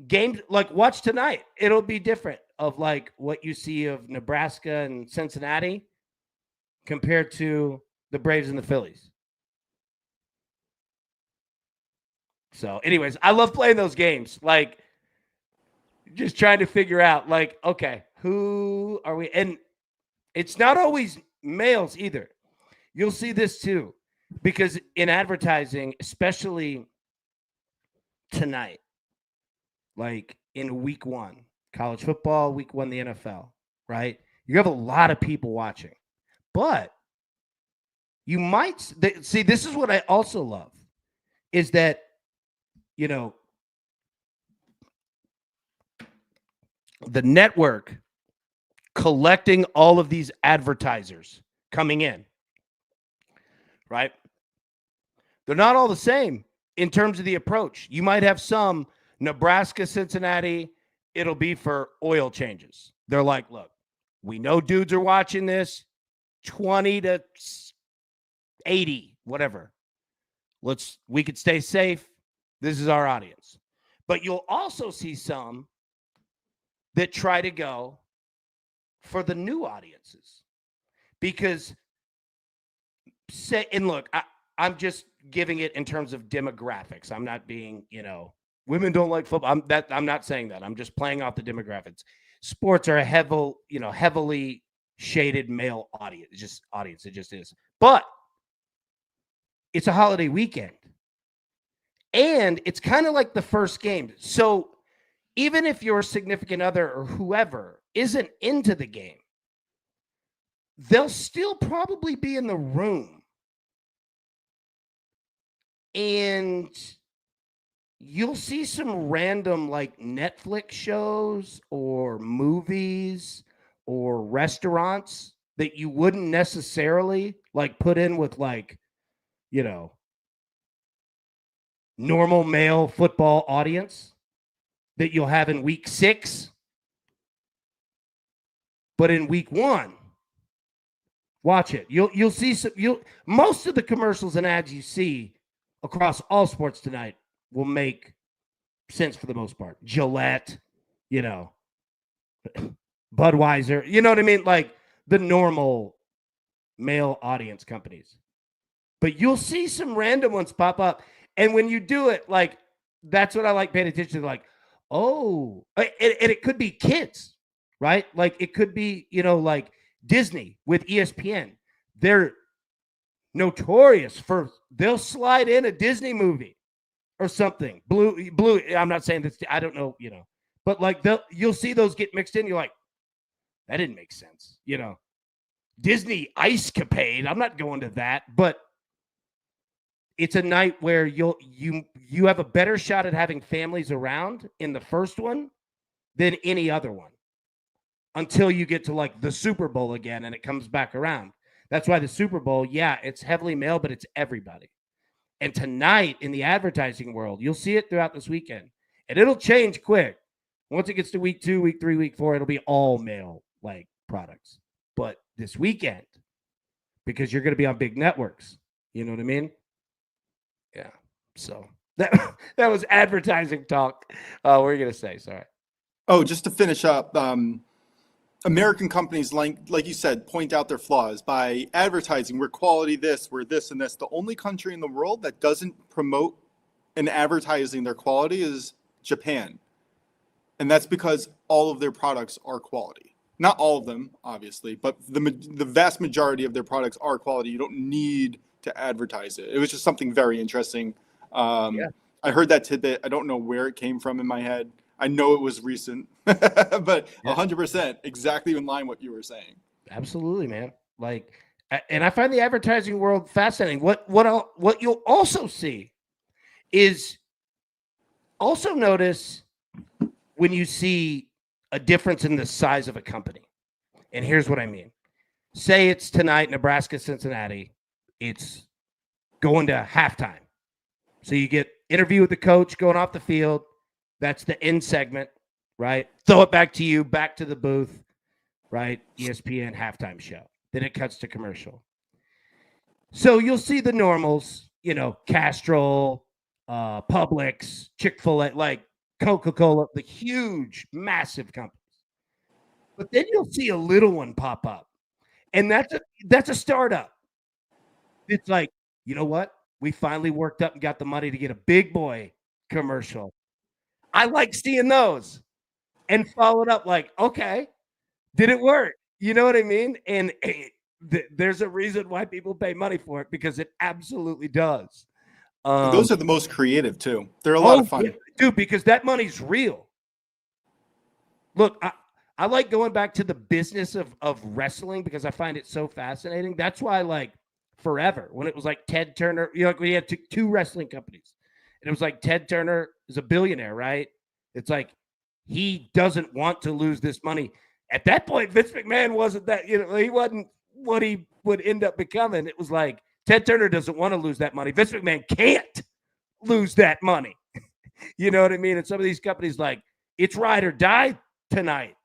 games, like, watch tonight. It'll be different of like what you see of Nebraska and Cincinnati compared to the Braves and the Phillies. So anyways, I love playing those games. Like, just trying to figure out, like, okay, who are we? And it's not always males either. You'll see this too, because in advertising, especially tonight, like in week one, college football, week one, the NFL, right? You have a lot of people watching, but you might see, this is what I also love is that, the network collecting all of these advertisers coming in, right? They're not all the same in terms of the approach. You might have some Nebraska, Cincinnati, it'll be for oil changes. They're like, look, we know dudes are watching this 20 to 80, whatever. We could stay safe. This is our audience. But you'll also see some that try to go for the new audiences. Because look, I'm just giving it in terms of demographics. I'm not being, women don't like football. I'm not saying that. I'm just playing off the demographics. Sports are a heavily shaded male audience. It just is. But it's a holiday weekend. And it's kind of like the first game. So even if your significant other or whoever isn't into the game, they'll still probably be in the room. And you'll see some random like Netflix shows or movies or restaurants that you wouldn't necessarily like put in with like, normal male football audience that you'll have in week 6. But in week 1, watch it. You'll see most of the commercials and ads you see across all sports tonight will make sense for the most part. Gillette, Budweiser, you know what I mean? Like the normal male audience companies. But you'll see some random ones pop up. And when you do it, like, that's what I like paying attention to. Like, oh, and it could be kids, right? Like it could be, like Disney with ESPN. They're notorious for, they'll slide in a Disney movie or something. Blue. I'm not saying this, I don't know, but like you'll see those get mixed in. You're like, that didn't make sense. Disney Ice Capade. I'm not going to that, but it's a night where you have a better shot at having families around in the first one than any other one until you get to like the Super Bowl again and it comes back around. That's why the Super Bowl, yeah, it's heavily male, but it's everybody. And tonight in the advertising world, you'll see it throughout this weekend and it'll change quick. Once it gets to week 2, week 3, week 4, it'll be all male like products. But this weekend, because you're going to be on big networks, you know what I mean? Yeah. So that was advertising talk. What were you going to say? Sorry. Oh, just to finish up, American companies, like you said, point out their flaws by advertising. We're quality this, we're this and this. The only country in the world that doesn't promote and advertising their quality is Japan. And that's because all of their products are quality. Not all of them, obviously, but the vast majority of their products are quality. You don't need to advertise it. It was just something very interesting. I heard that tidbit. I don't know where it came from in my head. I know it was recent, but 100% exactly in line what you were saying. Absolutely, man. Like, and I find the advertising world fascinating. What you'll also see is also notice when you see a difference in the size of a company. And here's what I mean. Say it's tonight, Nebraska, Cincinnati. It's going to halftime. So you get interview with the coach going off the field. That's the end segment, right? Throw it back to you, back to the booth, right? ESPN halftime show. Then it cuts to commercial. So you'll see the normals, Castrol, Publix, Chick-fil-A, like Coca-Cola, the huge, massive companies. But then you'll see a little one pop up. And that's a startup. It's like, you know what? We finally worked up and got the money to get a big boy commercial. I like seeing those and followed up like, okay, did it work? You know what I mean? And there's a reason why people pay money for it because it absolutely does. Those are the most creative too. They're a lot of fun. Yeah, dude, because that money's real. Look, I like going back to the business of wrestling because I find it so fascinating. That's why like forever when it was like Ted Turner, like we had two wrestling companies and it was like Ted Turner is a billionaire, right? It's like he doesn't want to lose this money. At that point, Vince McMahon wasn't that, he wasn't what he would end up becoming. It was like Ted Turner doesn't want to lose that money. Vince McMahon can't lose that money. You know what I mean? And some of these companies, like, it's ride or die tonight.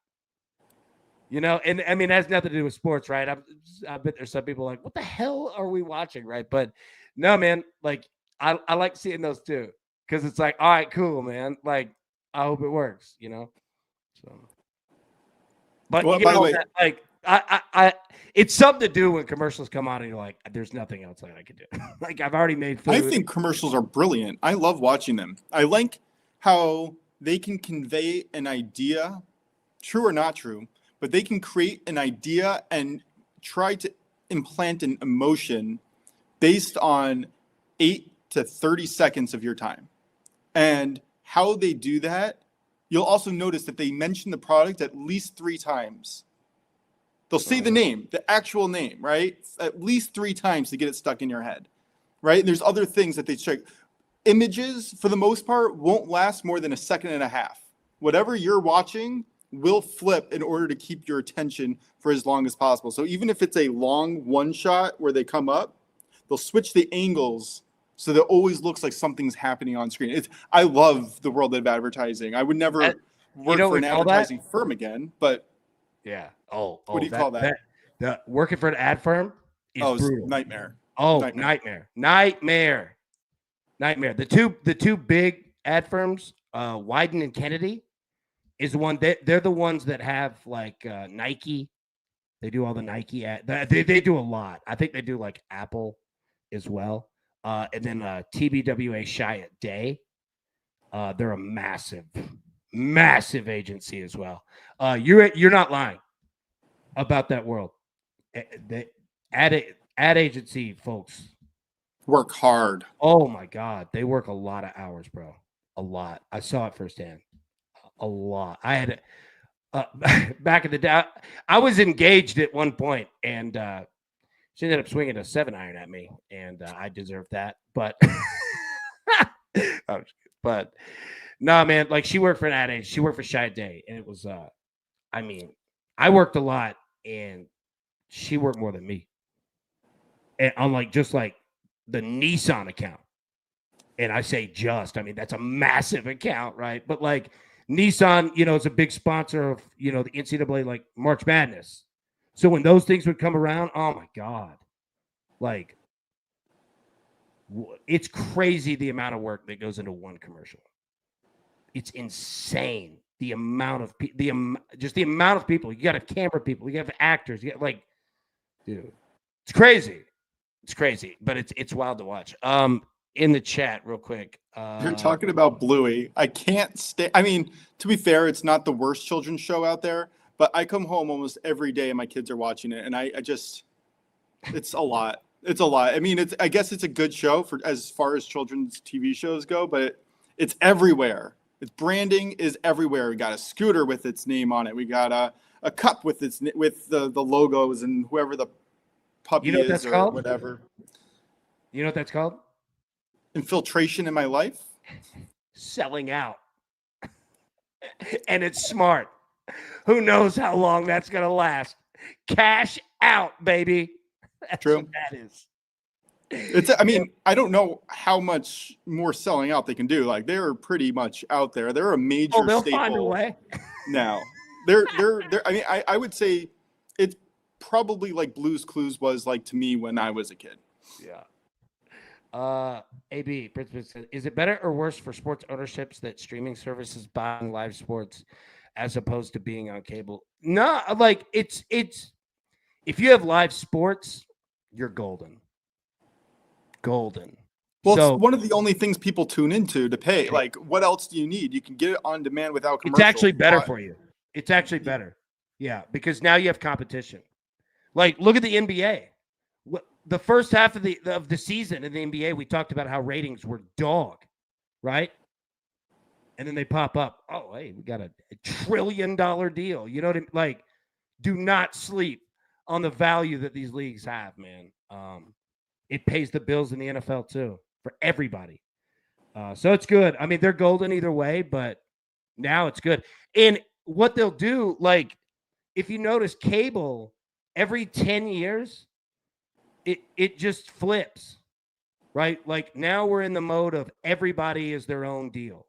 You know, and I mean, it has nothing to do with sports, right? I bet there's some people like, what the hell are we watching, right? But no, man, like, I like seeing those too, because it's like, all right, cool, man. Like, I hope it works, you know? So, but Well, you by the know, way, like, I it's something to do when commercials come on and you're like, there's nothing else that I could do. Like, I've already made food. I think commercials are brilliant. I love watching them. I like how they can convey an idea, true or not true, but they can create an idea and try to implant an emotion based on 8 to 30 seconds of your time. And how they do that, you'll also notice that they mention the product at least 3 times. They'll say the name, the actual name, right? At least 3 times to get it stuck in your head, right? And there's other things that they check. Images, for the most part, won't last more than a second and a half. Whatever you're watching will flip in order to keep your attention for as long as possible. So even if it's a long one shot where they come up, they'll switch the angles so that it always looks like something's happening on screen. I love the world of advertising. I would never work for an advertising firm again, but yeah. What do you call that? The working for an ad firm is brutal. Nightmare. Nightmare. The two big ad firms, Wyden and Kennedy, is the one. They're the ones that have like Nike. They do all the Nike ad. They do a lot. I think they do like Apple as well. And then TBWA Chiat Day. They're a massive agency as well. You're not lying about that world. The ad agency folks work hard. Oh my God, they work a lot of hours, bro. A lot. I saw it firsthand. A lot. I had back in the day. I was engaged at one point, and she ended up swinging a 7-iron at me, and I deserved that. But but no, man. Like, she worked for an ad agency. She worked for Chiat Day, and it was. I mean, I worked a lot, and she worked more than me. And I'm like, just like the Nissan account. And I say I mean, that's a massive account, right? But like Nissan, you know, is a big sponsor of, you know, the NCAA, like March Madness. So when those things would come around, oh my God, like, it's crazy the amount of work that goes into one commercial. It's insane. The amount of just the amount of people. You got to have camera people. You got to have actors. You got, like, dude, it's crazy. It's crazy, but it's wild to watch. In the chat, real quick. You're talking about Bluey. I can't stay. I mean, to be fair, it's not the worst children's show out there, but I come home almost every day and my kids are watching it, and I just, it's a lot. It's a lot. I mean, I guess it's a good show for as far as children's TV shows go, but it's everywhere. Its branding is everywhere. We got a scooter with its name on it. We got a cup with the logos and whoever the puppy is or called? Whatever. You know what that's called? Infiltration in my life. Selling out. And it's smart. Who knows how long that's going to last? Cash out, baby. That's True. What that is. I mean, I don't know how much more selling out they can do. Like, they're pretty much out there. They're a major they'll staple find a way. now. They're I mean, I would say it's probably like Blue's Clues was like to me when I was a kid. Yeah. AB, is it better or worse for sports ownerships that streaming services buying live sports as opposed to being on cable? No, like it's if you have live sports, you're golden. Well, so, it's one of the only things people tune into to pay. Like, what else do you need? You can get it on demand without commercials. It's actually better for you. It's actually better. Yeah, because now you have competition. Like, look at the NBA. The first half of the season in the NBA, we talked about how ratings were dog, right? And then they pop up. Oh, hey, we got a $1 trillion deal. You know what I mean? Like, do not sleep on the value that these leagues have, man. It pays the bills in the NFL too for everybody. So it's good. I mean, they're golden either way, but now it's good. And what they'll do, like, if you notice, cable every 10 years. It just flips, right? Like, now we're in the mode of everybody is their own deal.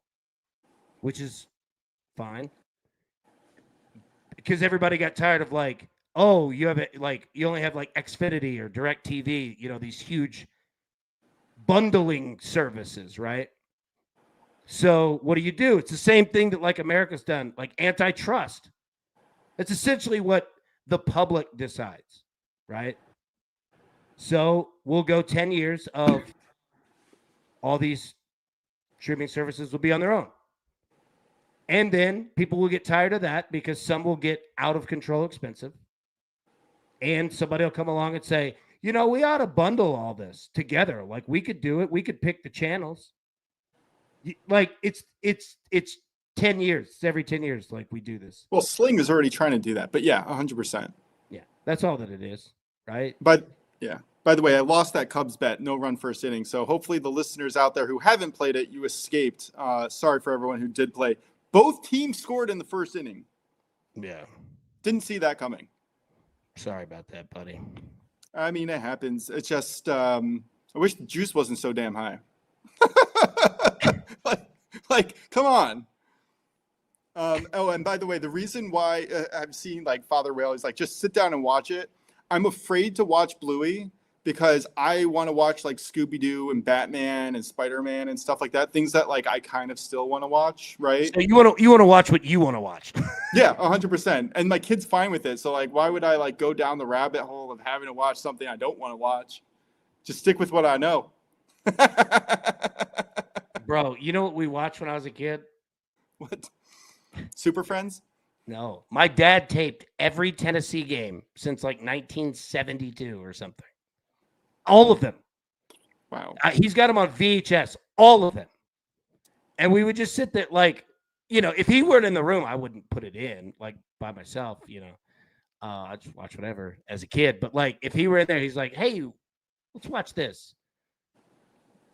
which is fine. Because everybody got tired of like, oh, you have it like you only have like Xfinity or DirecTV, these huge bundling services, right? So what do? It's the same thing that like America's done, like antitrust. It's essentially what the public decides, right? So we'll go 10 years of all these streaming services will be on their own. And then people will get tired of that because some will get out of control expensive. And somebody will come along and say, we ought to bundle all this together. Like we could do it. We could pick the channels. Like it's 10 years. It's every 10 years. Like we do this. Well, Sling is already trying to do that, but yeah, 100%. Yeah. That's all that it is. Right. But yeah, by the way, I lost that Cubs bet, no run first inning. So hopefully the listeners out there who haven't played it, you escaped. Sorry for everyone who did play. Both teams scored in the first inning. Yeah. Didn't see that coming. Sorry about that, buddy. I mean, it happens. It's just, I wish the juice wasn't so damn high. like, come on. And by the way, the reason why I've seen like Father Whale is like, just sit down and watch it. I'm afraid to watch Bluey because I want to watch like Scooby-Doo and Batman and Spider-Man and stuff like that. Things that like I kind of still want to watch, right? So you want to watch what you want to watch. Yeah, 100%. And my kid's fine with it. So like, why would I like go down the rabbit hole of having to watch something I don't want to watch? Just stick with what I know. Bro, you know what we watched when I was a kid? What? Super Friends? No. My dad taped every Tennessee game since like 1972 or something. All of them. Wow. He's got them on VHS. All of them. And we would just sit there like, if he weren't in the room, I wouldn't put it in like by myself, I'd just watch whatever as a kid. But like, if he were in there, he's like, hey, let's watch this.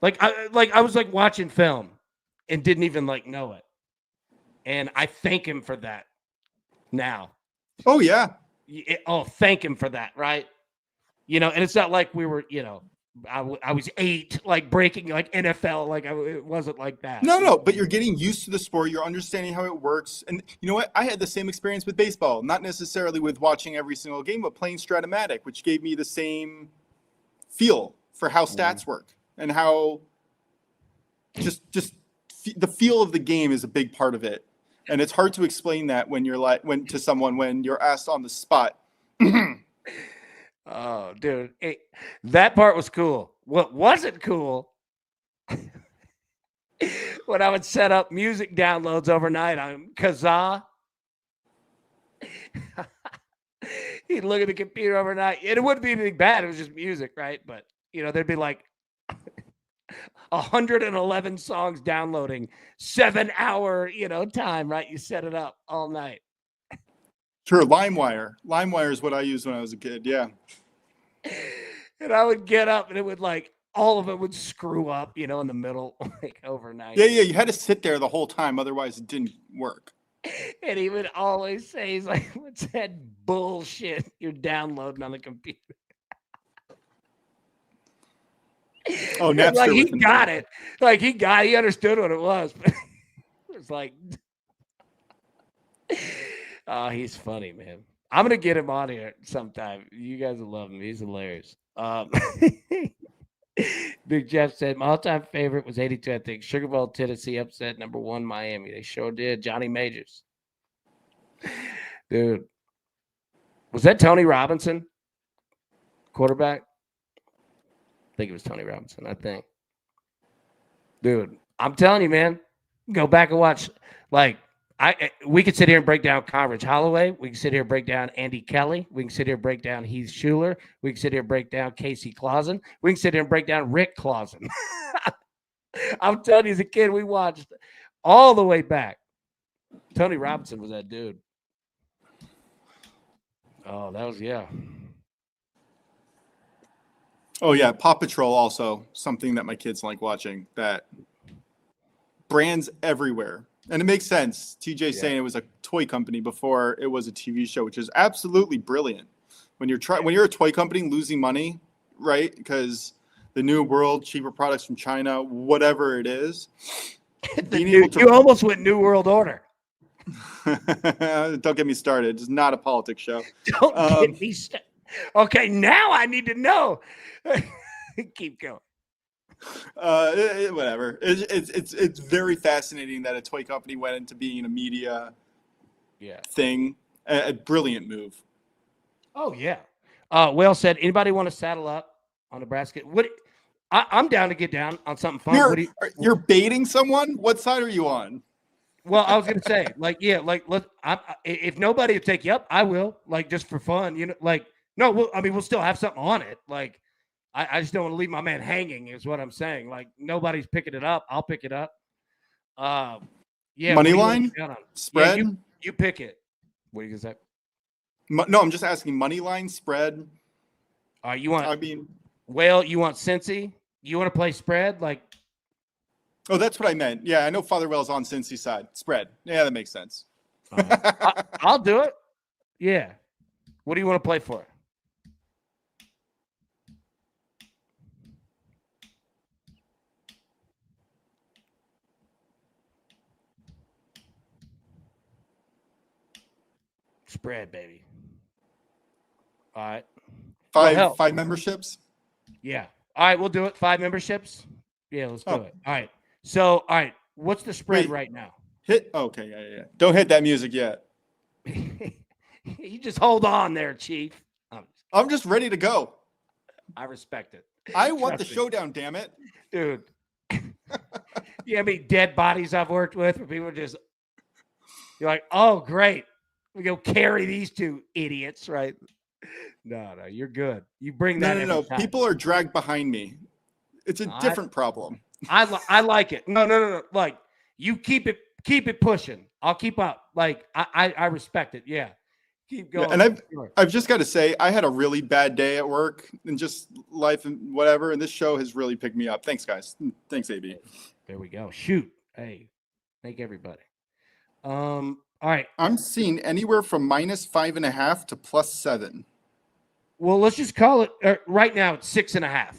I was like watching film and didn't even like know it. And I thank him for that now. Oh, yeah. Thank him for that, right? And it's not like we were, I was 8, like breaking like NFL, like it wasn't like that. No, but you're getting used to the sport. You're understanding how it works. And you know what? I had the same experience with baseball, not necessarily with watching every single game, but playing Stratomatic, which gave me the same feel for how stats work and how just the feel of the game is a big part of it. And it's hard to explain that when to someone when you're asked on the spot. Oh, dude, that part was cool. What wasn't cool? When I would set up music downloads overnight on Kazaa. He'd look at the computer overnight. It wouldn't be anything bad. It was just music, right? But, there'd be like 111 songs downloading, 7-hour, time, right? You set it up all night. Sure, LimeWire. LimeWire is what I used when I was a kid, yeah. And I would get up and it would like, all of it would screw up, in the middle, like overnight. Yeah, you had to sit there the whole time. Otherwise, it didn't work. And he would always say, he's like, what's that bullshit you're downloading on the computer? Oh, Napster. Like he got it. Like he understood what it was. But it was like, oh, he's funny, man. I'm going to get him on here sometime. You guys will love him. He's hilarious. Big Jeff said, my all-time favorite was 82, I think. Sugar Bowl, Tennessee upset number 1, Miami. They sure did. Johnny Majors. Dude. Was that Tony Robinson? Quarterback? I think it was Tony Robinson, I think. Dude, I'm telling you, man. Go back and watch. Like, we could sit here and break down Conrad Holloway. We can sit here and break down Andy Kelly. We can sit here and break down Heath Schuler. We can sit here and break down Casey Clausen. We can sit here and break down Rick Clausen. I'm telling you, as a kid, we watched all the way back. Tony Robinson was that dude. Oh, that was, yeah. Oh, yeah. Paw Patrol also something that my kids like watching. That brands everywhere. And it makes sense. TJ saying it was a toy company before it was a TV show, which is absolutely brilliant. When you're a toy company losing money, right? Because the new world, cheaper products from China, whatever it is, You almost went New World Order. Don't get me started. It's not a politics show. Don't get me started. Okay, now I need to know. Keep going. Whatever. It's very fascinating that a toy company went into being a media thing. A brilliant move. Oh yeah. Whale said, anybody want to saddle up on Nebraska? I'm down to get down on something fun. You're baiting someone? What side are you on? Well, I was gonna say, if nobody will take you up, I will, just for fun, No, we'll still have something on it. I just don't want to leave my man hanging, is what I'm saying. Nobody's picking it up. I'll pick it up. Money line spread. Yeah, you pick it. What are you gonna say? No, I'm just asking. Money line spread. You want? Whale, you want Cincy? You want to play spread? Oh, that's what I meant. Yeah, I know Father Whale's on Cincy's side. Spread. Yeah, that makes sense. I'll do it. Yeah. What do you want to play for? Spread, baby. All right. Five memberships? Yeah. All right, we'll do it. 5 memberships? Yeah, let's do it. All right. So, all right, what's the spread right now? Okay, yeah. Don't hit that music yet. You just hold on there, Chief. I'm just ready to go. I respect it. I want the showdown, damn it. Dude. You know how many dead bodies I've worked with where people just, you're like, oh, great. We go carry these two idiots, right? No, you're good. You bring that. No. People are dragged behind me. It's a different problem. I like it. No. You keep it pushing. I'll keep up. I respect it. Yeah. Keep going. Yeah, and I've just got to say, I had a really bad day at work and just life and whatever. And this show has really picked me up. Thanks, guys. Thanks, AB. There we go. Shoot. Hey, thank everybody. All right. I'm seeing anywhere from -5.5 to +7. Well, let's just call it right now. It's 6.5.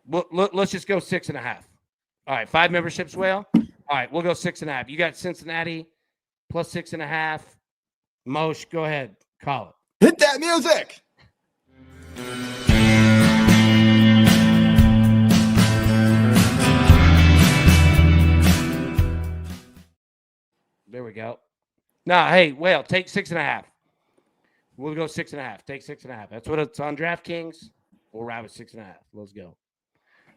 Well, let's just go 6.5. All right. 5 memberships, Whale. All right. We'll go 6.5. You got Cincinnati +6.5. Mosh, go ahead. Call it. Hit that music. There we go. Nah, hey, Whale, take 6.5. We'll go 6.5. Take 6.5. That's what it's on DraftKings. We'll ride with 6.5. Let's go.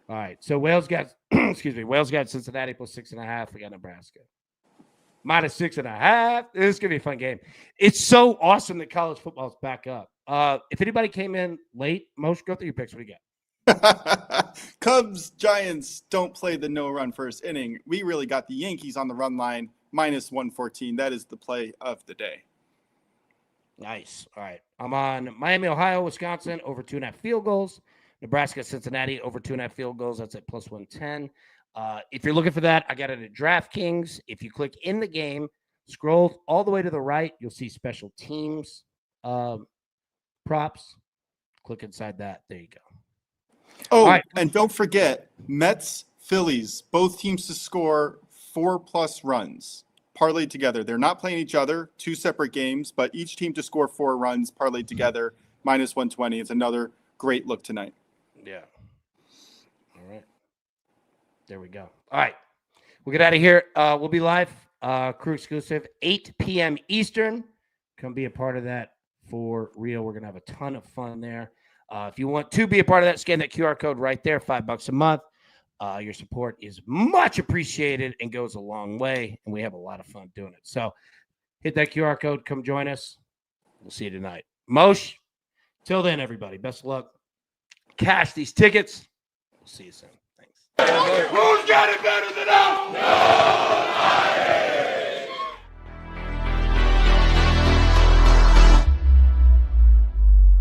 All right. So Whale's got, Whale's got Cincinnati +6.5. We got Nebraska -6.5. This is gonna be a fun game. It's so awesome that college football is back up. If anybody came in late, Most, go through your picks. What do you got? Cubs, Giants don't play the no-run first inning. We really got the Yankees on the run line, -114. That is the play of the day. Nice. All right. I'm on Miami, Ohio, Wisconsin, over 2.5 field goals. Nebraska, Cincinnati, over 2.5 field goals. That's at +110. If you're looking for that, I got it at DraftKings. If you click in the game, scroll all the way to the right, you'll see special teams props. Click inside that. There you go. Oh, right. And don't forget, Mets, Phillies, both teams to score 4+ runs. Parlayed together. They're not playing each other, 2 separate games, but each team to score 4 runs, parlayed together, -120. It's another great look tonight. Yeah. All right. There we go. All right. We'll get out of here. We'll be live, crew exclusive, 8 p.m. Eastern. Come be a part of that for real. We're going to have a ton of fun there. If you want to be a part of that, scan that QR code right there, $5 a month. Your support is much appreciated and goes a long way, and we have a lot of fun doing it. So hit that QR code. Come join us. We'll see you tonight. Mosh, till then, everybody, best of luck. Cash these tickets. We'll see you soon. Thanks. Who's got it better than us? Nobody!